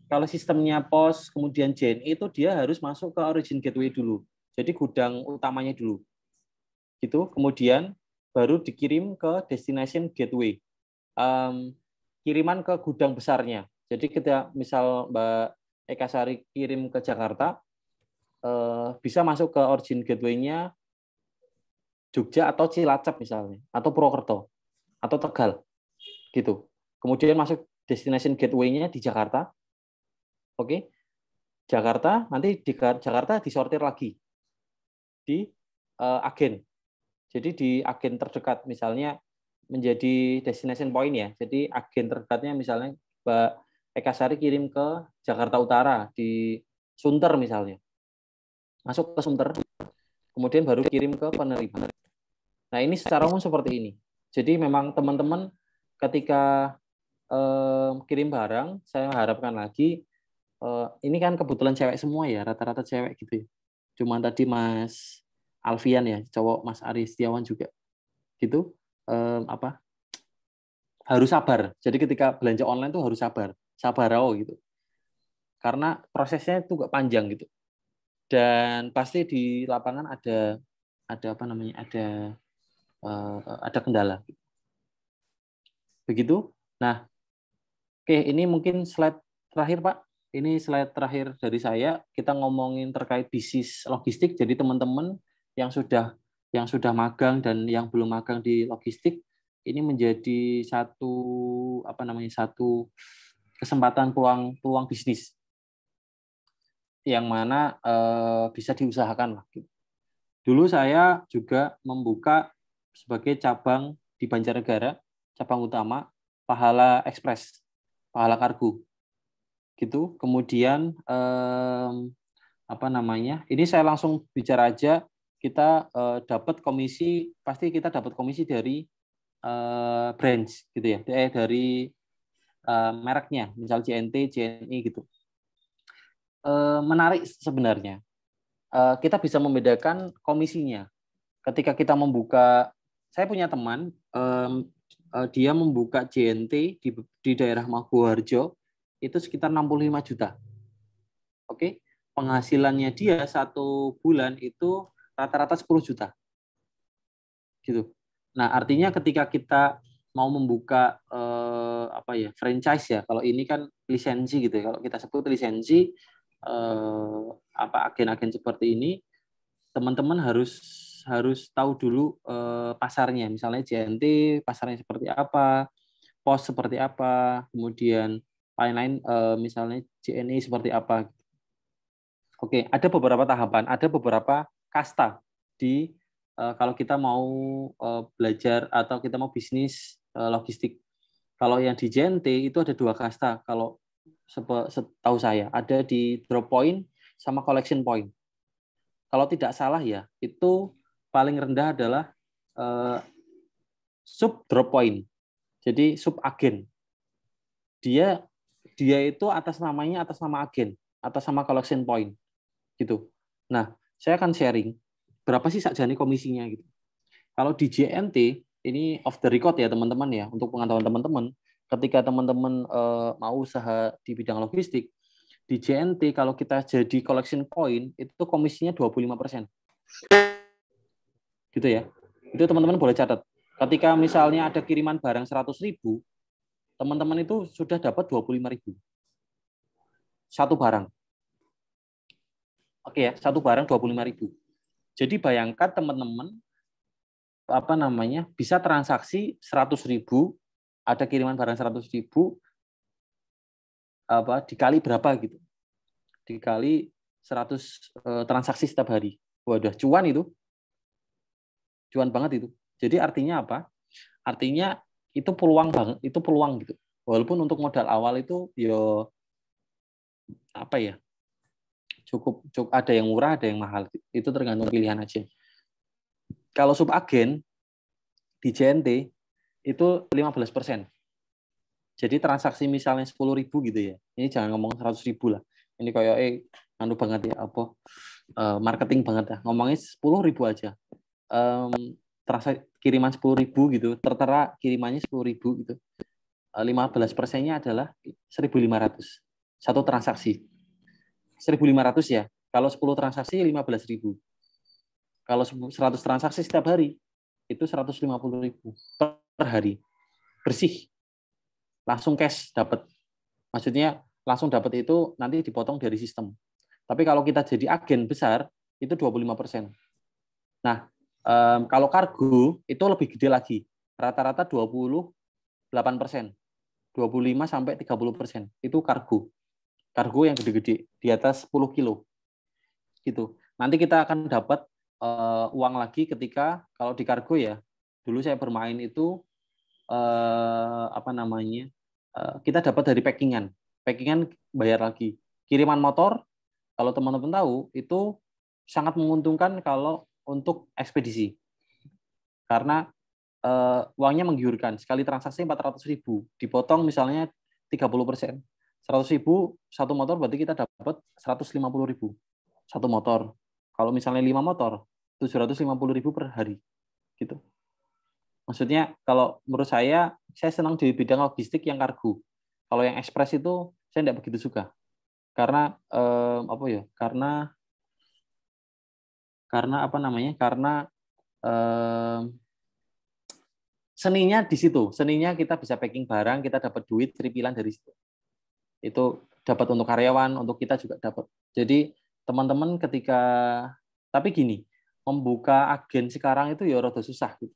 Kalau sistemnya pos kemudian JNE itu dia harus masuk ke origin gateway dulu. Jadi gudang utamanya dulu. Gitu. Kemudian baru dikirim ke destination gateway. Kiriman ke gudang besarnya. Jadi ketika misal Mbak Eka Sari kirim ke Jakarta, bisa masuk ke origin gateway-nya Jogja atau Cilacap misalnya, atau Purwokerto, atau Tegal. Gitu. Kemudian masuk destination gateway-nya di Jakarta. Oke. Jakarta, nanti di Jakarta disortir lagi di agen. Jadi di agen terdekat, misalnya menjadi destination point ya. Jadi agen terdekatnya misalnya Mbak Eka Sari kirim ke Jakarta Utara di Sunter misalnya. Masuk ke Sunter, kemudian baru kirim ke penerima. Nah, ini secara umum seperti ini. Jadi memang teman-teman ketika kirim barang, saya harapkan lagi, ini kan kebetulan cewek semua ya, rata-rata cewek gitu ya. Cuma tadi Mas Alfian ya, cowok Mas Ari Setiawan juga. Gitu. Harus sabar. Jadi ketika belanja online tuh harus sabar. Sabarao gitu. Karena prosesnya itu gak panjang gitu. Dan pasti di lapangan ada kendala. Begitu. Nah, oke, ini mungkin slide terakhir, Pak. Ini slide terakhir dari saya. Kita ngomongin terkait bisnis logistik. Jadi teman-teman yang sudah magang dan yang belum magang di logistik, ini menjadi satu kesempatan peluang bisnis yang mana bisa diusahakan lah. Dulu saya juga membuka sebagai cabang di Banjarnegara, cabang utama Pahala Express, Pahala Kargo. Gitu. Kemudian ini saya langsung bicara aja, kita dapat komisi, pasti kita dapat komisi dari branch gitu ya, dari mereknya, misal JNT, JNI gitu. Menarik sebenarnya. Kita bisa membedakan komisinya. Ketika kita membuka, saya punya teman, dia membuka JNT di daerah Maguwoharjo itu sekitar 65 juta. Oke, penghasilannya dia 1 bulan itu rata-rata 10 juta. Gitu. Nah, artinya ketika kita mau membuka franchise ya, kalau ini kan lisensi gitu ya. Kalau kita sebut lisensi agen-agen seperti ini, teman-teman harus tahu dulu pasarnya. Misalnya JNT pasarnya seperti apa, POS seperti apa, kemudian lain-lain misalnya JNI seperti apa. Oke, ada beberapa tahapan, ada beberapa kasta di kalau kita mau belajar atau kita mau bisnis logistik. Kalau yang di JNT itu ada 2 kasta. Kalau setahu saya ada di drop point sama collection point. Kalau tidak salah ya, itu paling rendah adalah sub drop point. Jadi sub agen. Dia itu atas nama agen, atas nama collection point. Gitu. Nah, saya akan sharing berapa sih sakjane komisinya gitu. Kalau di JNT ini off the record ya teman-teman ya, untuk pengetahuan teman-teman, ketika teman-teman mau usaha di bidang logistik, di JNT kalau kita jadi collection point itu komisinya 25%. Gitu ya. Itu teman-teman boleh catat. Ketika misalnya ada kiriman barang 100.000, teman-teman itu sudah dapat 25.000. Satu barang. Oke ya, satu barang 25.000. Jadi bayangkan teman-teman bisa transaksi 100.000, ada kiriman barang 100.000 dikali berapa gitu. Dikali 100 transaksi setiap hari. Waduh, cuan itu. Cuan banget itu. Jadi artinya apa? Artinya itu peluang banget, itu peluang gitu. Walaupun untuk modal awal itu cukup ada yang murah, ada yang mahal. Itu tergantung pilihan aja. Kalau subagen di JNT itu 15%. Jadi transaksi misalnya 10.000 gitu ya. Ini jangan ngomong 100.000 lah. Ini kayak banget ya, marketing banget ya. Ngomongnya 10.000 aja. Transaksi kiriman 10.000 gitu, tertera kirimannya 10.000 gitu. 15%-nya adalah 1.500. Satu transaksi. 1.500 ya. Kalau 10 transaksi 15.000. Kalau 100 transaksi setiap hari itu 150.000 per hari. Bersih. Langsung cash dapat. Maksudnya langsung dapat itu nanti dipotong dari sistem. Tapi kalau kita jadi agen besar itu 25%. Nah, kalau kargo itu lebih gede lagi. Rata-rata 28%. 25 sampai 30%. Itu kargo. Kargo yang gede-gede di atas 10 kilo. Gitu. Nanti kita akan dapat uang lagi ketika kalau di kargo ya. Dulu saya bermain itu kita dapat dari packingan. Packingan bayar lagi. Kiriman motor kalau teman-teman tahu itu sangat menguntungkan kalau untuk ekspedisi. Karena uangnya menggiurkan. Sekali transaksi 400.000, dipotong misalnya 30%. 100.000 satu motor berarti kita dapat 150.000 satu motor. Kalau misalnya 5 motor 750.000 per hari. Gitu. Maksudnya kalau menurut saya senang di bidang logistik yang kargo. Kalau yang ekspres itu saya tidak begitu suka. Karena Karena seninya di situ. Seninya kita bisa packing barang, kita dapat duit tripilan dari situ. Itu dapat untuk karyawan, untuk kita juga dapat. Jadi teman-teman tapi gini, membuka agen sekarang itu ya rada susah gitu.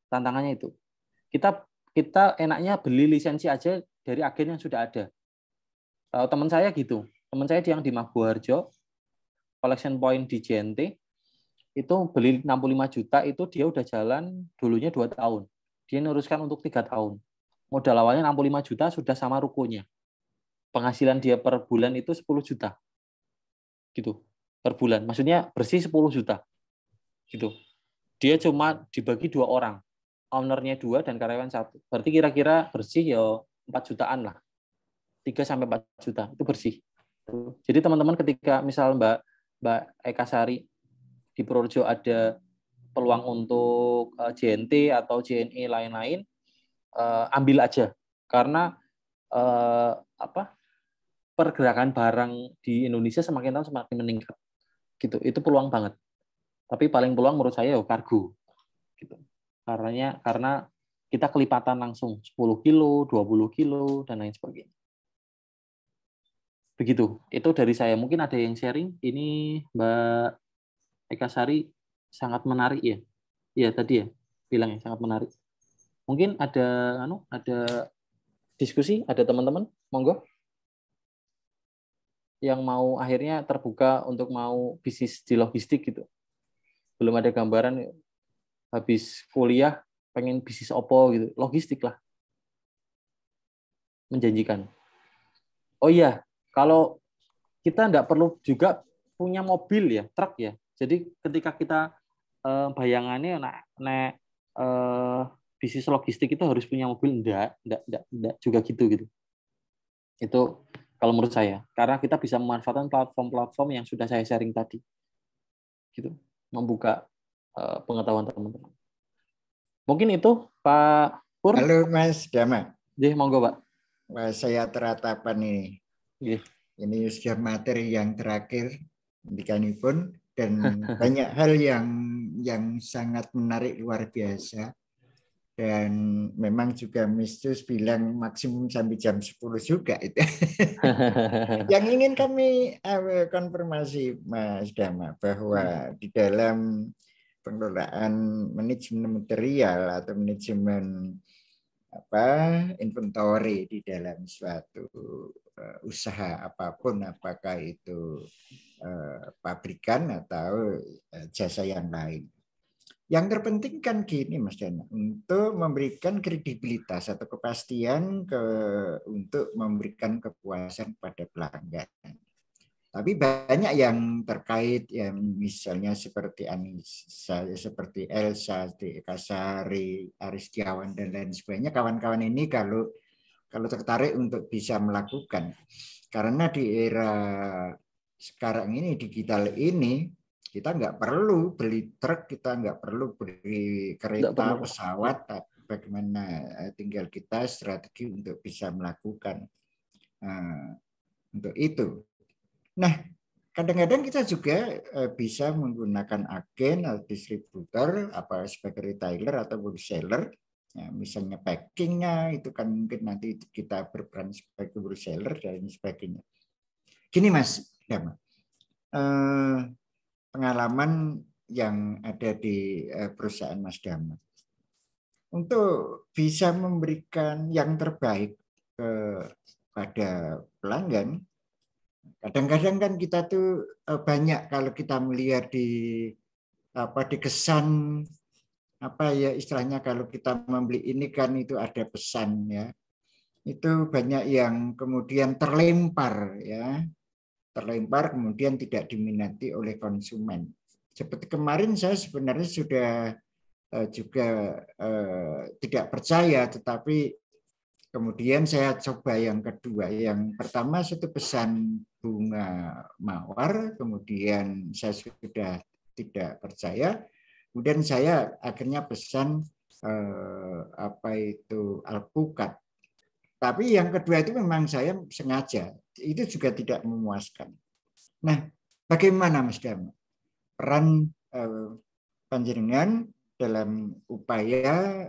Tantangannya itu. Kita enaknya beli lisensi aja dari agen yang sudah ada. Teman saya gitu. Teman saya yang di Maguwoharjo, collection point di JNT, itu beli 65 juta, itu dia udah jalan dulunya 2 tahun. Dia neruskan untuk 3 tahun. Modal awalnya 65 juta sudah sama rukonya. Penghasilan dia per bulan itu 10 juta. Gitu. Per bulan. Maksudnya bersih 10 juta. gitu. Dia cuma dibagi 2 orang, ownernya 2 dan karyawan 1. Berarti kira-kira bersih ya 4 jutaan lah, 3-4 juta itu bersih. Jadi teman-teman ketika misal Mbak Eka Sari di Purworejo ada peluang untuk JNT atau JNE lain-lain, ambil aja karena pergerakan barang di Indonesia semakin tahun semakin meningkat gitu. Itu peluang banget. Tapi paling peluang menurut saya ya kargo gitu. Karena kita kelipatan langsung 10 kilo, 20 kilo dan lain sebagainya. Begitu. Itu dari saya. Mungkin ada yang sharing. Ini Mbak Eka Sari sangat menarik ya. Iya tadi ya bilang ya sangat menarik. Mungkin ada diskusi, ada teman-teman, monggo. Yang mau akhirnya terbuka untuk mau bisnis di logistik gitu. Belum ada gambaran habis kuliah pengen bisnis opo gitu. Logistik lah. Menjanjikan. Oh iya, kalau kita nggak perlu juga punya mobil ya, truk ya. Jadi ketika kita bayangannya bisnis logistik itu harus punya mobil, enggak juga gitu. Itu kalau menurut saya, karena kita bisa memanfaatkan platform-platform yang sudah saya sharing tadi, gitu, membuka pengetahuan teman-teman. Mungkin itu Pak Pur. Halo Mas Dama. Monggo Pak. Wah, saya teratapan ini. Ini sudah materi yang terakhir pun dan banyak hal yang sangat menarik luar biasa. Dan memang juga Mistus bilang maksimum sampai jam 10 juga itu. Yang ingin kami konfirmasi Mas Dama bahwa di dalam pengelolaan manajemen material atau manajemen inventory di dalam suatu usaha apapun, apakah itu pabrikan atau jasa yang lain. Yang terpenting kan gini Mas Dana, untuk memberikan kredibilitas atau kepastian untuk memberikan kepuasan pada pelanggan. Tapi banyak yang terkait yang misalnya seperti Anissa, seperti Elsa, Eka Sari, Aristiawan dan lain sebagainya. Kawan-kawan ini kalau tertarik untuk bisa melakukan, karena di era sekarang ini digital ini. Kita nggak perlu beli truk, kita nggak perlu beli kereta, pesawat, bagaimana tinggal kita strategi untuk bisa melakukan untuk itu. Nah, kadang-kadang kita juga bisa menggunakan agen atau distributor sebagai retailer atau wholesaler. Ya, misalnya packingnya itu kan mungkin nanti kita berperan sebagai wholesaler dan sebagainya. Gini Mas Dama. Pengalaman yang ada di perusahaan Mas Dama. Untuk bisa memberikan yang terbaik kepada pelanggan, kadang-kadang kan kita tuh banyak kalau kita melihat di kesan istilahnya kalau kita membeli ini kan itu ada pesan ya. Itu banyak yang kemudian terlempar ya. Terlempar kemudian tidak diminati oleh konsumen. Seperti kemarin saya sebenarnya sudah juga tidak percaya, tetapi kemudian saya coba yang kedua. Yang pertama satu pesan bunga mawar, kemudian saya sudah tidak percaya, kemudian saya akhirnya pesan alpukat. Tapi yang kedua itu memang saya sengaja, itu juga tidak memuaskan. Nah, bagaimana Mas Dama peran panjenengan dalam upaya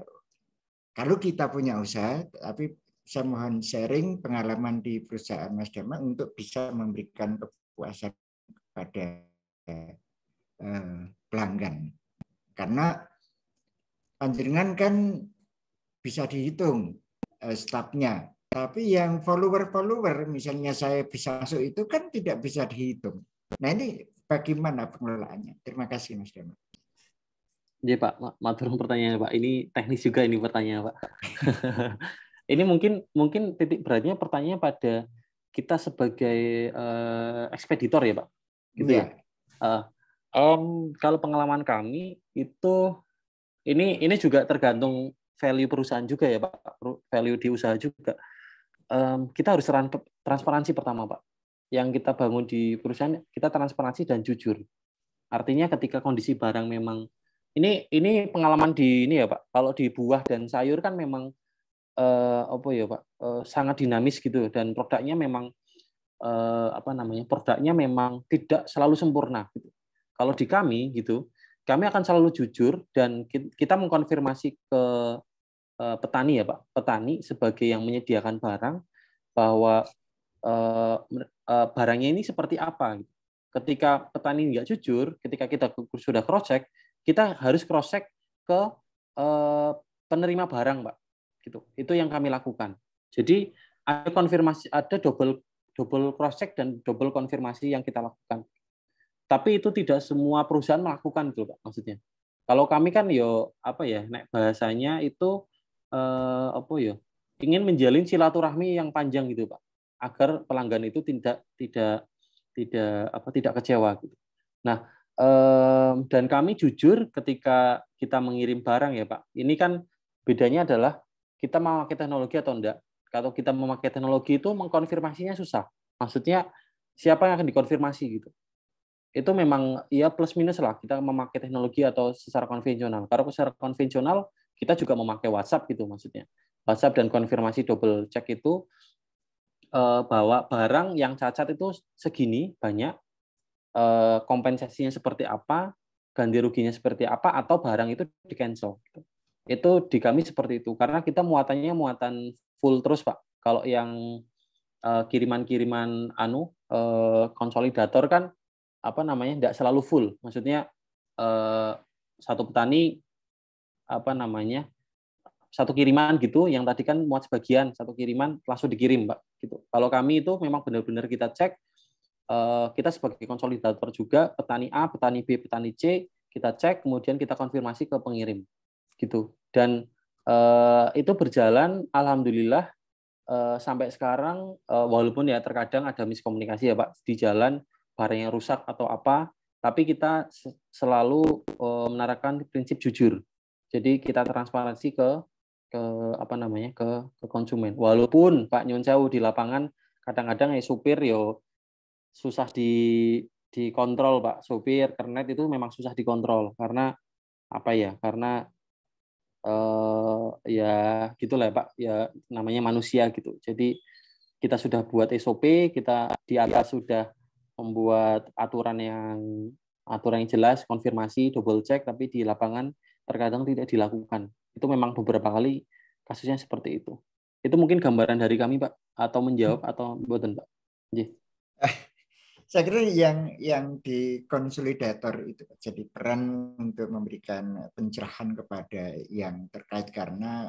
kalau kita punya usaha, tapi saya mohon sharing pengalaman di perusahaan Mas Dama untuk bisa memberikan kepuasan kepada pelanggan. Karena panjenengan kan bisa dihitung stafnya, tapi yang follower misalnya saya bisa masuk itu kan tidak bisa dihitung. Nah ini bagaimana pengelolaannya? Terima kasih Mas Dama. Iya Pak, matur pertanyaannya Pak. Ini teknis juga ini pertanyaan Pak. Ini mungkin titik beratnya pertanyaannya pada kita sebagai ekspeditor ya Pak, gitu ya. Kalau pengalaman kami itu ini juga tergantung value perusahaan juga ya Pak, value di usaha juga. Kita harus transparansi pertama Pak. Yang kita bangun di perusahaan, kita transparansi dan jujur. Artinya ketika kondisi barang memang ini pengalaman di ini ya Pak. Kalau di buah dan sayur kan memang sangat dinamis gitu, dan produknya memang produknya memang tidak selalu sempurna gitu. Kalau di kami gitu, kami akan selalu jujur dan kita mengkonfirmasi ke petani ya Pak, petani sebagai yang menyediakan barang bahwa barangnya ini seperti apa. Ketika petani nggak jujur, ketika kita sudah cross check, kita harus cross check ke penerima barang Pak. Gitu. Itu yang kami lakukan. Jadi ada konfirmasi, ada double cross check dan double konfirmasi yang kita lakukan. Tapi itu tidak semua perusahaan melakukan itu Pak, maksudnya. Kalau kami kan nek bahasanya itu ingin menjalin silaturahmi yang panjang gitu Pak, agar pelanggan itu tidak kecewa gitu. Nah, dan kami jujur ketika kita mengirim barang ya Pak. Ini kan bedanya adalah kita memakai teknologi atau enggak. Kalau kita memakai teknologi itu mengkonfirmasinya susah. Maksudnya siapa yang akan dikonfirmasi gitu. Itu memang ya plus minus lah kita memakai teknologi atau secara konvensional. Kalau secara konvensional kita juga memakai WhatsApp gitu maksudnya. WhatsApp dan konfirmasi double check itu bahwa barang yang cacat itu segini banyak, kompensasinya seperti apa, ganti ruginya seperti apa, atau barang itu di cancel. Itu di kami seperti itu karena kita muatannya muatan full terus Pak. Kalau yang kiriman-kiriman konsolidator kan tidak selalu full. Maksudnya satu petani satu kiriman gitu, yang tadi kan muat sebagian, satu kiriman langsung dikirim Pak. Gitu. Kalau kami itu memang benar-benar kita cek, kita sebagai konsolidator juga, petani A, petani B, petani C, kita cek, kemudian kita konfirmasi ke pengirim. Gitu. Dan itu berjalan, alhamdulillah sampai sekarang, walaupun ya terkadang ada miskomunikasi ya Pak, di jalan barangnya rusak atau apa, tapi kita selalu menerapkan prinsip jujur. Jadi kita transparansi ke konsumen. Walaupun Pak Nyun Sewu di lapangan kadang-kadang supir susah dikontrol Pak. Supir kernet itu memang susah dikontrol karena karena gitulah Pak, ya namanya manusia gitu. Jadi kita sudah buat SOP, kita di atas sudah membuat aturan yang jelas, konfirmasi, double check, tapi di lapangan terkadang tidak dilakukan. Itu memang beberapa kali kasusnya seperti itu. Itu mungkin gambaran dari kami Pak, atau menjawab atau buatan Pak. Saya kira yang di konsolidator itu jadi peran untuk memberikan pencerahan kepada yang terkait, karena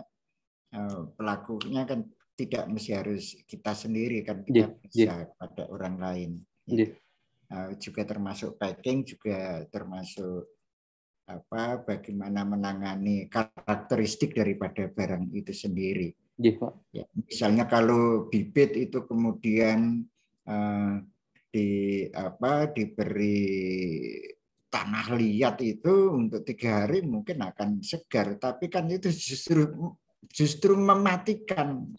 pelakunya kan tidak mesti harus kita sendiri kan, kita bisa pada orang lain. Juga termasuk packing, juga termasuk bagaimana menangani karakteristik daripada barang itu sendiri. Ya, misalnya kalau bibit itu kemudian diberi tanah liat itu untuk 3 hari mungkin akan segar, tapi kan itu justru mematikan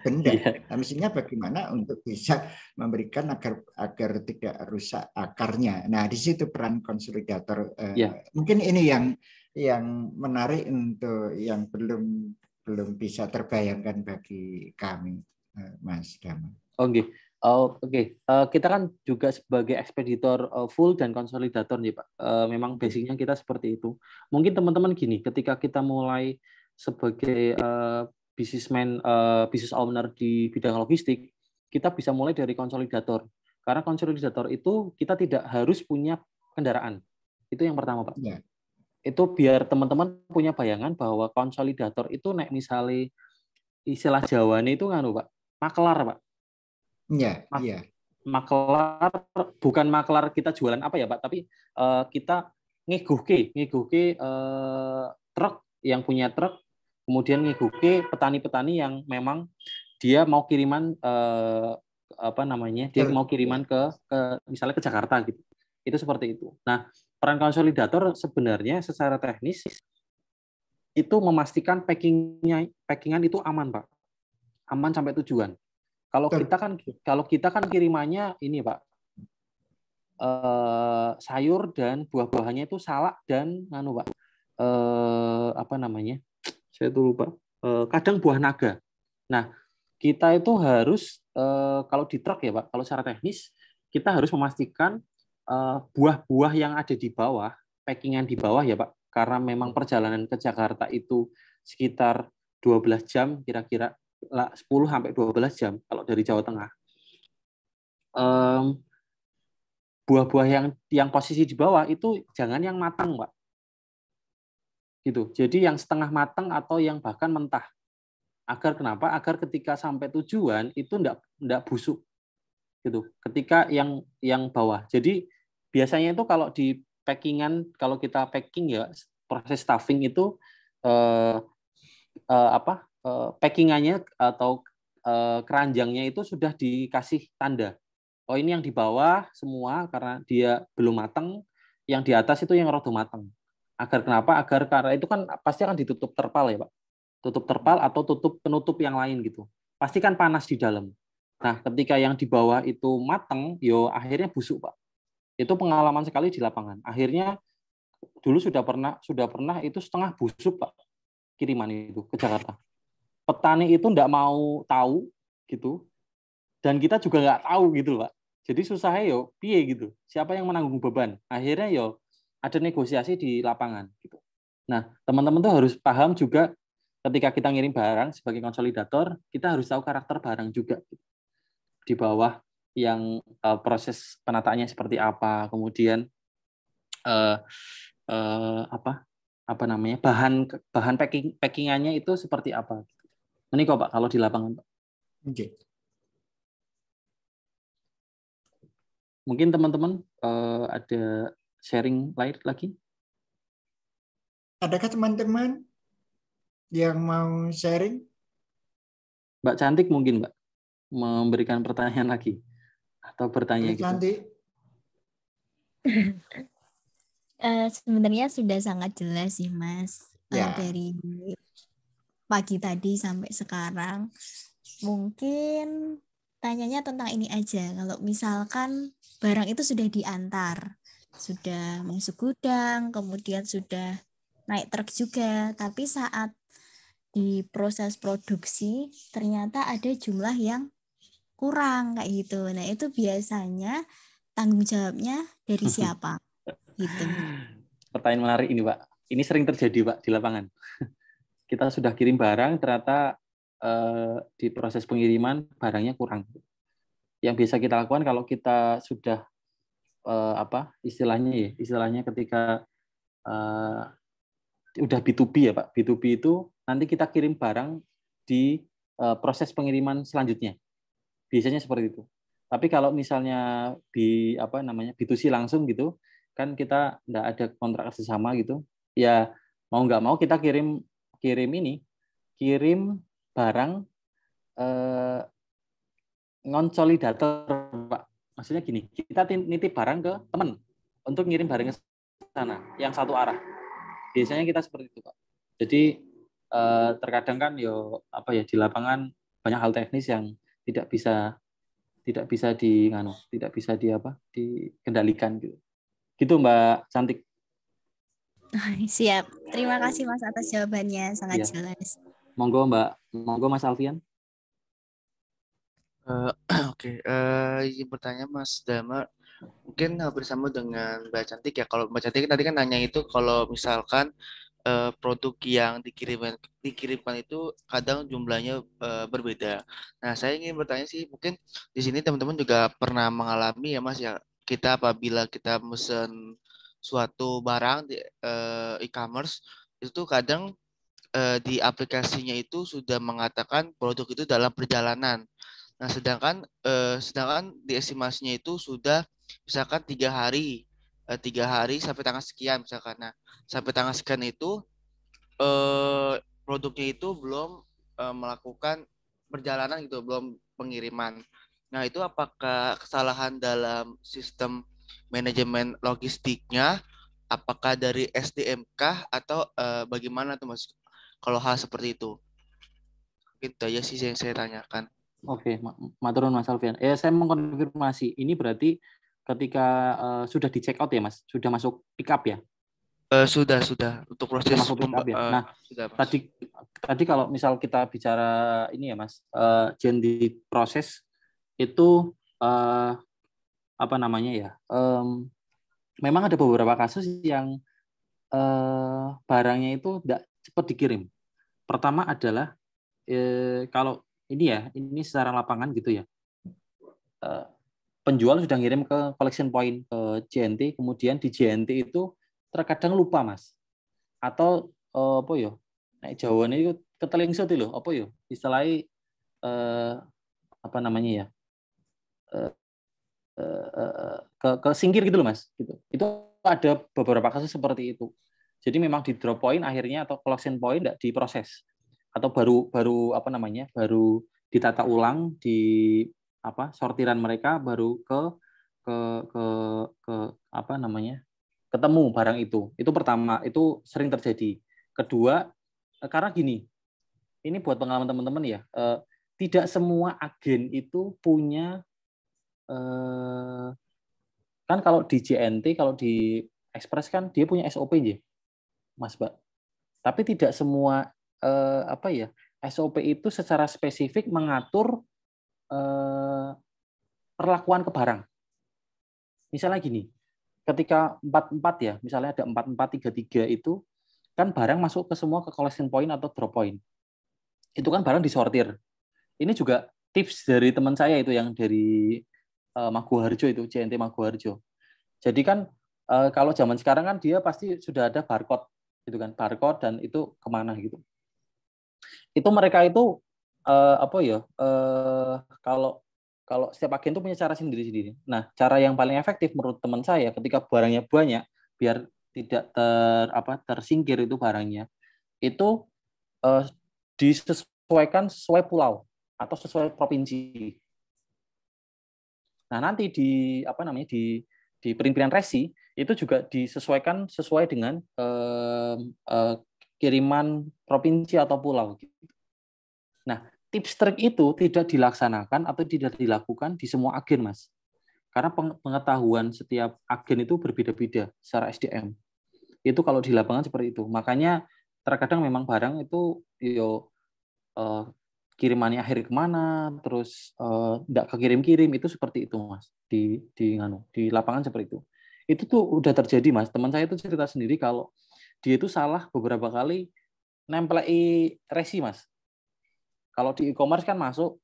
benda. Nah, mestinya bagaimana untuk bisa memberikan agar tidak rusak akarnya. Nah, di situ peran konsolidator. Mungkin ini yang menarik untuk yang belum bisa terbayangkan bagi kami, Mas Dama. Oke. Kita kan juga sebagai ekspeditor full dan konsolidator nih Pak. Memang basicnya kita seperti itu. Mungkin teman-teman gini, ketika kita mulai sebagai business owner di bidang logistik, kita bisa mulai dari konsolidator. Karena konsolidator itu kita tidak harus punya kendaraan. Itu yang pertama Pak. Itu biar teman-teman punya bayangan bahwa konsolidator itu misalnya istilah Jawane itu Pak, maklar Pak. Iya. Maklar, bukan maklar kita jualan apa ya Pak, tapi kita ngeguhke truk yang punya truk, kemudian ngeguhke petani-petani yang memang dia mau kiriman dia mau kiriman ke misalnya ke Jakarta gitu. Itu seperti itu. Nah, peran konsolidator sebenarnya secara teknis itu memastikan packingan itu aman, Pak. Aman sampai tujuan. Kalau kita kan kirimannya ini, Pak. Sayur dan buah-buahannya itu salak dan Pak. Saya tuh lupa. Kadang buah naga. Nah, kita itu harus kalau di truk ya, Pak, kalau secara teknis kita harus memastikan buah-buah yang ada di bawah, packingan di bawah ya, Pak. Karena memang perjalanan ke Jakarta itu sekitar 12 jam kira-kira 10 sampai 12 jam kalau dari Jawa Tengah. Buah-buah yang posisi di bawah itu jangan yang matang, Pak. Gitu. Jadi yang setengah matang atau yang bahkan mentah. Agar kenapa? Agar ketika sampai tujuan itu enggak busuk. Gitu. Ketika yang bawah. Jadi biasanya itu kalau di packingan, kalau kita packing ya, proses stuffing itu packingannya atau keranjangnya itu sudah dikasih tanda. Oh, ini yang di bawah semua karena dia belum matang, yang di atas itu yang rada matang. Agar kenapa? Agar karena itu kan pasti akan ditutup terpal ya, Pak. Tutup terpal atau tutup penutup yang lain gitu. Pasti kan panas di dalam. Nah, ketika yang di bawah itu matang, akhirnya busuk, Pak. Itu pengalaman sekali di lapangan. Akhirnya dulu sudah pernah itu setengah busuk, Pak, kiriman itu ke Jakarta. Petani itu enggak mau tahu gitu. Dan kita juga nggak tahu gitu, Pak. Jadi susahnya piye gitu. Siapa yang menanggung beban? Akhirnya ada negosiasi di lapangan gitu. Nah, teman-teman tuh harus paham juga ketika kita ngirim barang sebagai konsolidator, kita harus tahu karakter barang juga. Di bawah yang proses penataannya seperti apa, kemudian bahan packingannya itu seperti apa. Ini kok, Pak, kalau di lapangan, Pak. Oke. Mungkin teman-teman ada sharing lain lagi? Adakah teman-teman yang mau sharing? Mbak Cantik mungkin, Mbak, memberikan pertanyaan lagi atau bertanya gitu. Cantik. Sebenarnya sudah sangat jelas sih, Mas. Ya. Dari pagi tadi sampai sekarang. Mungkin tanyanya tentang ini aja. Kalau misalkan barang itu sudah diantar, sudah masuk gudang, kemudian sudah naik truk juga, tapi saat di proses produksi ternyata ada jumlah yang kurang kayak gitu. Nah, itu biasanya tanggung jawabnya dari siapa? Gitu. Pertanyaan menarik ini, Pak. Ini sering terjadi, Pak, di lapangan. Kita sudah kirim barang, ternyata di proses pengiriman barangnya kurang. Yang bisa kita lakukan kalau kita sudah istilahnya ketika udah B2B ya, Pak. B2B itu nanti kita kirim barang di proses pengiriman selanjutnya. Biasanya seperti itu. Tapi kalau misalnya B2C langsung gitu, kan kita nggak ada kontrak kerjasama gitu. Ya mau nggak mau kita kirim barang konsolidator, Pak. Maksudnya gini, kita nitip barang ke teman untuk ngirim barang ke sana yang satu arah. Biasanya kita seperti itu, Pak. Jadi terkadang kan di lapangan banyak hal teknis yang tidak bisa dikendalikan gitu. Gitu, Mbak Cantik. Siap. Terima kasih, Mas, atas jawabannya, sangat jelas. Monggo Mas Alfian. Oke. Izin bertanya, Mas Damar, mungkin bersama dengan Mbak Cantik ya. Kalau Mbak Cantik tadi kan nanya itu kalau misalkan produk yang dikirimkan itu kadang jumlahnya berbeda. Nah, saya ingin bertanya sih, mungkin di sini teman-teman juga pernah mengalami ya, Mas ya. Kita apabila kita mesen suatu barang di e-commerce itu kadang di aplikasinya itu sudah mengatakan produk itu dalam perjalanan. Nah, sedangkan di estimasinya itu sudah misalkan 3 hari sampai tanggal sekian misalkan. Nah, sampai tanggal sekian itu produknya itu belum melakukan perjalanan gitu, belum pengiriman. Nah, itu apakah kesalahan dalam sistem manajemen logistiknya? Apakah dari SDM kah atau bagaimana tuh Mas? Kalau hal seperti itu, itu aja sih yang saya tanyakan. Oke, matur nuwun Mas Alfian. Saya mengkonfirmasi. Ini berarti ketika sudah di check out ya Mas, sudah masuk pick up ya? Sudah untuk proses masuk pick up ya. Nah, sudah, tadi kalau misal kita bicara ini ya Mas, di proses itu apa namanya ya? Memang ada beberapa kasus yang barangnya itu tidak cepat dikirim. Pertama adalah kalau ini secara lapangan gitu ya. Penjual sudah ngirim ke collection point ke JNT, kemudian di JNT itu terkadang lupa Mas. Atau apa ya? Nek Jawane itu ketelingsut lho, apa ya? Istilahnya apa namanya ya? Ke singkir gitu loh Mas, gitu. Itu ada beberapa kasus seperti itu. Jadi memang di drop point akhirnya atau collection point tidak diproses atau baru apa namanya? Baru ditata ulang di sortiran mereka baru ke apa namanya? Ketemu barang itu. Itu pertama, itu sering terjadi. Kedua, karena gini. Ini buat pengalaman teman-teman ya. Tidak semua agen itu punya kan kalau di JNT, kalau di Express kan dia punya SOP ya, Mas Mbak. Tapi tidak semua SOP itu secara spesifik mengatur perlakuan ke barang. Misalnya gini, ketika 44 ya, misalnya ada 4433 itu kan barang masuk ke semua ke collection point atau drop point. Itu kan barang disortir. Ini juga tips dari teman saya itu yang dari Maguwarjo itu, JNT Maguwarjo. Jadi kan kalau zaman sekarang kan dia pasti sudah ada barcode gitu kan, barcode dan itu kemana gitu. Itu mereka itu kalau setiap agen itu punya cara sendiri-sendiri. Nah, cara yang paling efektif menurut teman saya ketika barangnya banyak biar tidak tersingkir itu barangnya, itu disesuaikan sesuai pulau atau sesuai provinsi. Nah, nanti di perintilan resi itu juga disesuaikan sesuai dengan kiriman provinsi atau pulau. Nah, tips trik itu tidak dilaksanakan atau tidak dilakukan di semua agen, Mas. Karena pengetahuan setiap agen itu berbeda-beda secara SDM. Itu kalau di lapangan seperti itu. Makanya terkadang memang barang itu kirimannya akhir kemana, terus tidak kekirim-kirim, itu seperti itu Mas, di lapangan seperti itu. Itu tuh udah terjadi Mas, teman saya itu cerita sendiri kalau dia itu salah beberapa kali nempelai resi Mas. Kalau di e-commerce kan masuk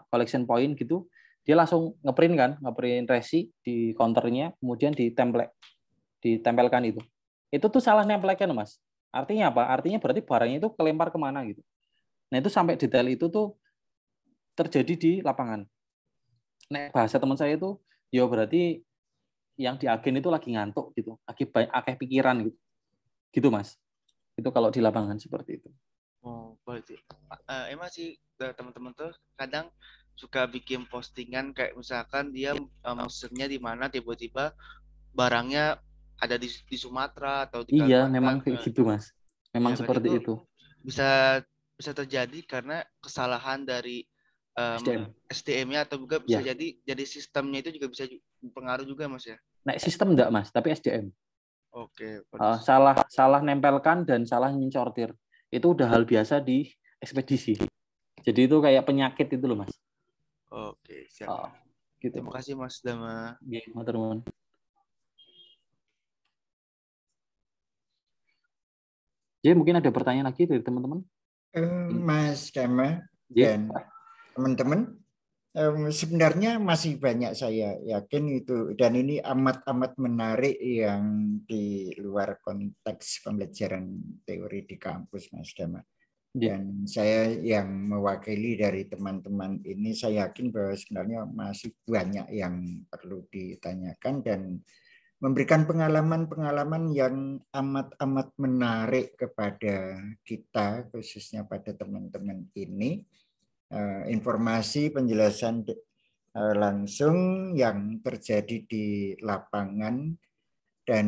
collection point gitu, dia langsung ngeprint resi di counternya, kemudian ditempelkan itu. Itu tuh salah nempelkan Mas. Artinya apa? Artinya berarti barangnya itu kelempar kemana gitu. Nah, itu sampai detail itu tuh terjadi di lapangan. Nah, bahasa teman saya itu, ya berarti yang di agen itu lagi ngantuk gitu, lagi akeh pikiran gitu. Gitu, Mas. Itu kalau di lapangan seperti itu. Oh, berarti emang sih teman-teman tuh kadang suka bikin postingan kayak misalkan dia mesennya di mana, tiba-tiba barangnya ada di Sumatera atau di Iya, Kalimantan. memang kayak gitu, Mas. Memang ya, seperti itu. Bisa terjadi karena kesalahan dari SDM-nya atau juga bisa jadi sistemnya itu juga bisa berpengaruh juga Mas ya. Nah, sistem enggak Mas, tapi SDM. Oke. Salah nempelkan dan salah mencortir. Itu udah hal biasa di ekspedisi. Jadi itu kayak penyakit itu loh Mas. Oke, siap. Gitu. Terima kasih Mas Dama. Nggih, matur nuwun. Jadi mungkin ada pertanyaan lagi dari teman-teman. Mas Dama dan teman-teman, sebenarnya masih banyak saya yakin itu, dan ini amat menarik yang di luar konteks pembelajaran teori di kampus Mas Dama. Dan saya yang mewakili dari teman-teman ini, saya yakin bahwa sebenarnya masih banyak yang perlu ditanyakan dan memberikan pengalaman-pengalaman yang amat menarik kepada kita, khususnya pada teman-teman ini. informasi penjelasan langsung yang terjadi di lapangan. Dan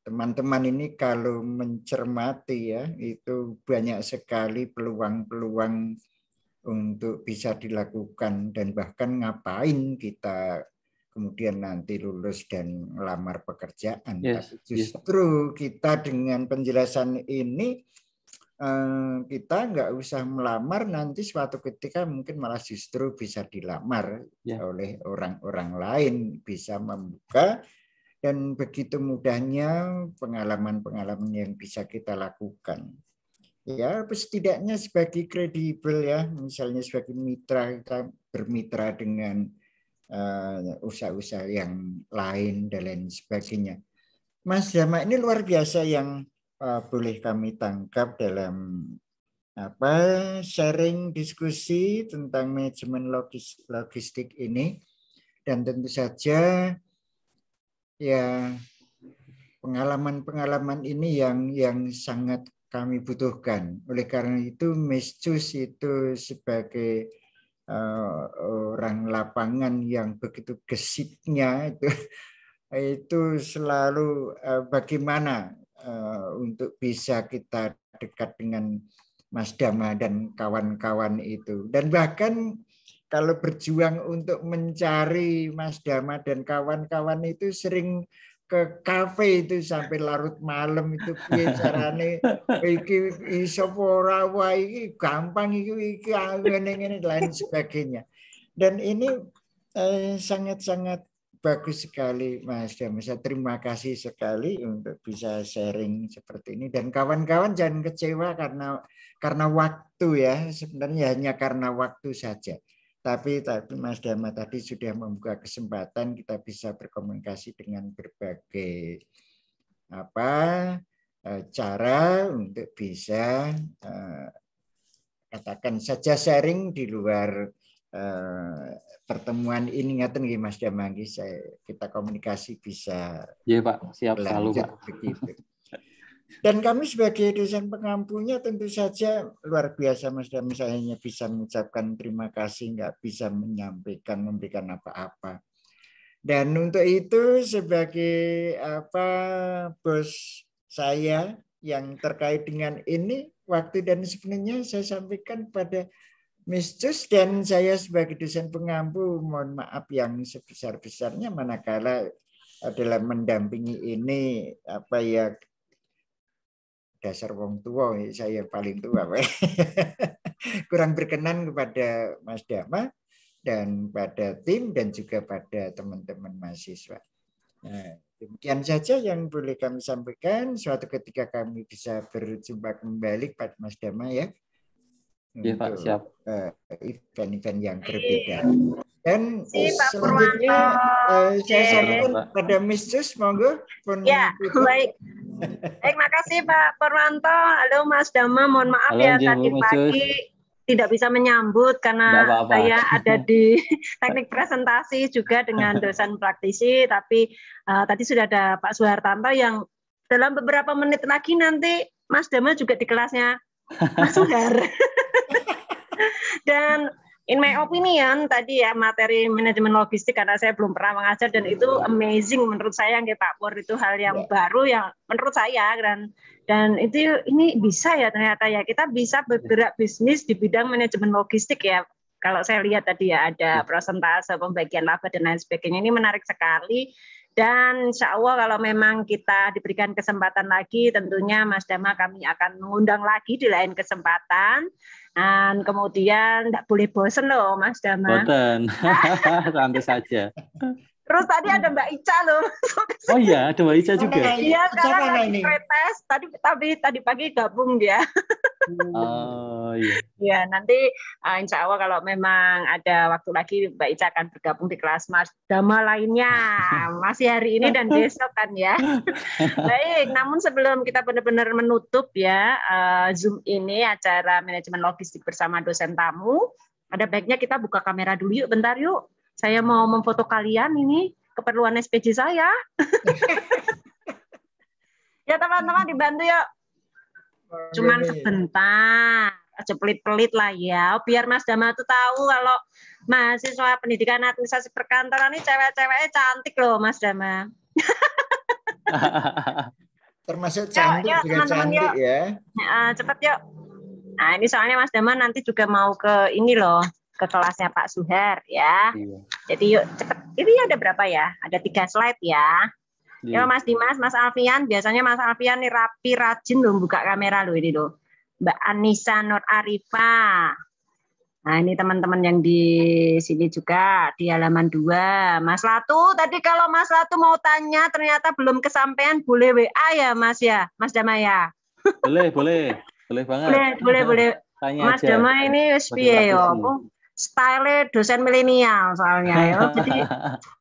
teman-teman ini kalau mencermati ya, itu banyak sekali peluang-peluang untuk bisa dilakukan, dan bahkan ngapain kita kemudian nanti lulus dan melamar pekerjaan. Tapi justru kita dengan penjelasan ini kita nggak usah melamar, nanti suatu ketika mungkin malah justru bisa dilamar oleh orang-orang lain, bisa membuka. Dan begitu mudahnya pengalaman-pengalaman yang bisa kita lakukan. Ya, setidaknya sebagai kredibel ya, misalnya sebagai mitra, kita bermitra dengan usaha-usaha yang lain dan lain sebagainya. Mas Dama ini luar biasa yang boleh kami tangkap dalam sharing diskusi tentang manajemen logistik ini. Dan tentu saja ya, pengalaman-pengalaman ini yang sangat kami butuhkan. Oleh karena itu, Miss Cus itu sebagai orang lapangan yang begitu gesitnya itu selalu bagaimana untuk bisa kita dekat dengan Mas Dama dan kawan-kawan itu. Dan bahkan kalau berjuang untuk mencari Mas Dama dan kawan-kawan itu sering ke kafe itu sampai larut malam itu carane iki iso ora wae iki gampang iki ngene lain sebagainya. Dan ini sangat-sangat bagus sekali Mas Dama. Saya terima kasih sekali untuk bisa sharing seperti ini, dan kawan-kawan jangan kecewa karena waktu ya, sebenarnya hanya karena waktu saja. Tapi Mas Dama tadi sudah membuka kesempatan kita bisa berkomunikasi dengan berbagai cara untuk bisa katakan saja sharing di luar pertemuan ini. Ngaten nggih Mas Dama, kita komunikasi bisa. Iya Pak, siap selalu Pak. Begitu. Dan kami sebagai dosen pengampunya tentu saja luar biasa Mas Dama, saya hanya bisa mengucapkan terima kasih, nggak bisa memberikan apa-apa. Dan untuk itu sebagai bos saya yang terkait dengan ini, waktu dan sebenarnya saya sampaikan pada Miss Cus, dan saya sebagai dosen pengampu mohon maaf yang sebesar-besarnya manakala dalam mendampingi ini dasar wong tua, saya paling tua kurang berkenan kepada Mas Dama dan pada tim dan juga pada teman-teman mahasiswa. Nah, demikian saja yang boleh kami sampaikan. Suatu ketika kami bisa berjumpa kembali pada Mas Dama ya. Iya Pak, siap. Event-event yang berbeda. Dan selanjutnya saya sampaikan pada Miss Cus, monggo. Ya, baik. Makasih Pak Purwanto. Halo Mas Dama, mohon maaf ya tadi pagi tidak bisa menyambut karena saya ada di teknik presentasi juga dengan dosen praktisi, tapi tadi sudah ada Pak Suhartanto yang dalam beberapa menit lagi nanti Mas Dama juga di kelasnya Mas Suhar. Dan in my opinion tadi ya materi manajemen logistik, karena saya belum pernah mengajar dan itu amazing menurut saya nggih Pak Pur, itu hal yang baru yang menurut saya, dan itu ini bisa ya ternyata ya kita bisa bergerak bisnis di bidang manajemen logistik ya. Kalau saya lihat tadi ya ada persentase pembagian laba dan lain sebagainya, ini menarik sekali. Dan insya Allah kalau memang kita diberikan kesempatan lagi, tentunya Mas Dama kami akan mengundang lagi di lain kesempatan. Dan kemudian tidak boleh bosen loh Mas Dama. Bosen, santai saja. Terus tadi ada Mbak Ica loh. Oh iya, ada Mbak Ica juga. Iya, sekarang lagi pretest. Tadi pagi gabung dia. Oh iya. Ya, nanti insya Allah kalau memang ada waktu lagi Mbak Ica akan bergabung di kelas Mas Dama lainnya. Masih hari ini dan besok kan ya. Baik, namun sebelum kita benar-benar menutup ya Zoom ini acara manajemen logistik bersama dosen tamu, ada baiknya kita buka kamera dulu yuk, bentar yuk. Saya mau memfoto kalian ini, keperluan SPJ saya. Ya teman-teman dibantu yuk. Cuman sebentar. aja pelit-pelit lah ya, biar Mas Dama tuh tahu kalau mahasiswa pendidikan administrasi perkantoran ini cewek-ceweknya cantik loh Mas Dama. Termasuk cantik yuk, juga teman-teman, cantik yuk. Ya. Cepet yuk. Nah ini soalnya Mas Dama nanti juga mau ke ini loh, ke kelasnya Pak Suher ya. Iya. Jadi yuk cepet. Ini ada berapa ya? Ada 3 slide ya. Ya Mas Dimas, Mas Alfian, biasanya Mas Alfian nih rapi, rajin loh buka kamera loh ini loh. Mbak Anissa Nur Arifa. Nah ini teman-teman yang di sini juga di halaman 2. Mas Latu, tadi kalau Mas Latu mau tanya ternyata belum kesampaian, boleh WA ya Mas ya, Mas Dama ya. Boleh banget. Boleh. Tanya Mas aja. Dama ini piye yo? Style dosen milenial soalnya ya. Jadi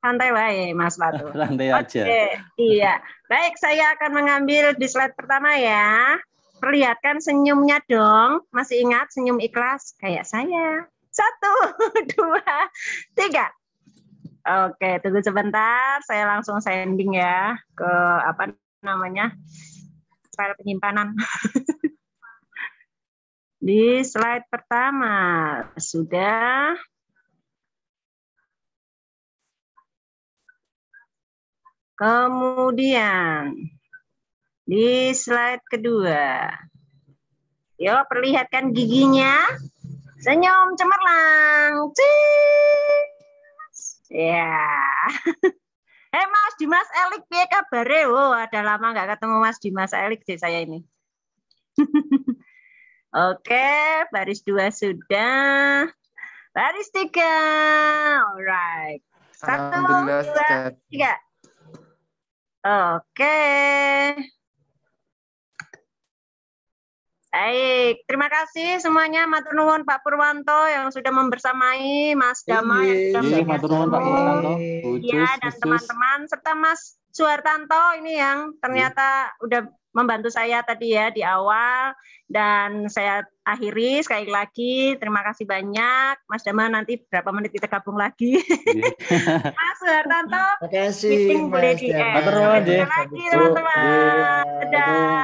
santai wae Mas Latu. Santai aja. Oke, iya. Baik, saya akan mengambil di slide pertama ya. Perlihatkan senyumnya dong. Masih ingat senyum ikhlas kayak saya. 1, 2, 3. Oke, tunggu sebentar. Saya langsung sending ya ke apa namanya? File penyimpanan. Di slide pertama sudah. Kemudian di slide kedua. Yuk perlihatkan giginya. Senyum cemerlang. Cheers. Ya. Mas Dimas Elik piye kabare? Oh, ada lama nggak ketemu Mas Dimas Elik deh saya ini. Oke, baris 2 sudah. Baris 3. Alright. 1, 2, 3. Oke. Baik, terima kasih semuanya. Matur nuwun Pak Purwanto yang sudah membersamai Mas Dama yang sudah matur nuwun Pak Purwanto. Ya, dan teman-teman serta Mas Suhartanto ini yang ternyata udah membantu saya tadi ya di awal, dan saya akhiri sekali lagi terima kasih banyak Mas Dama, nanti berapa menit kita gabung lagi. Mas Suhartanto, terima kasih Mas Dama. Terima kasih teman-teman. Dadah.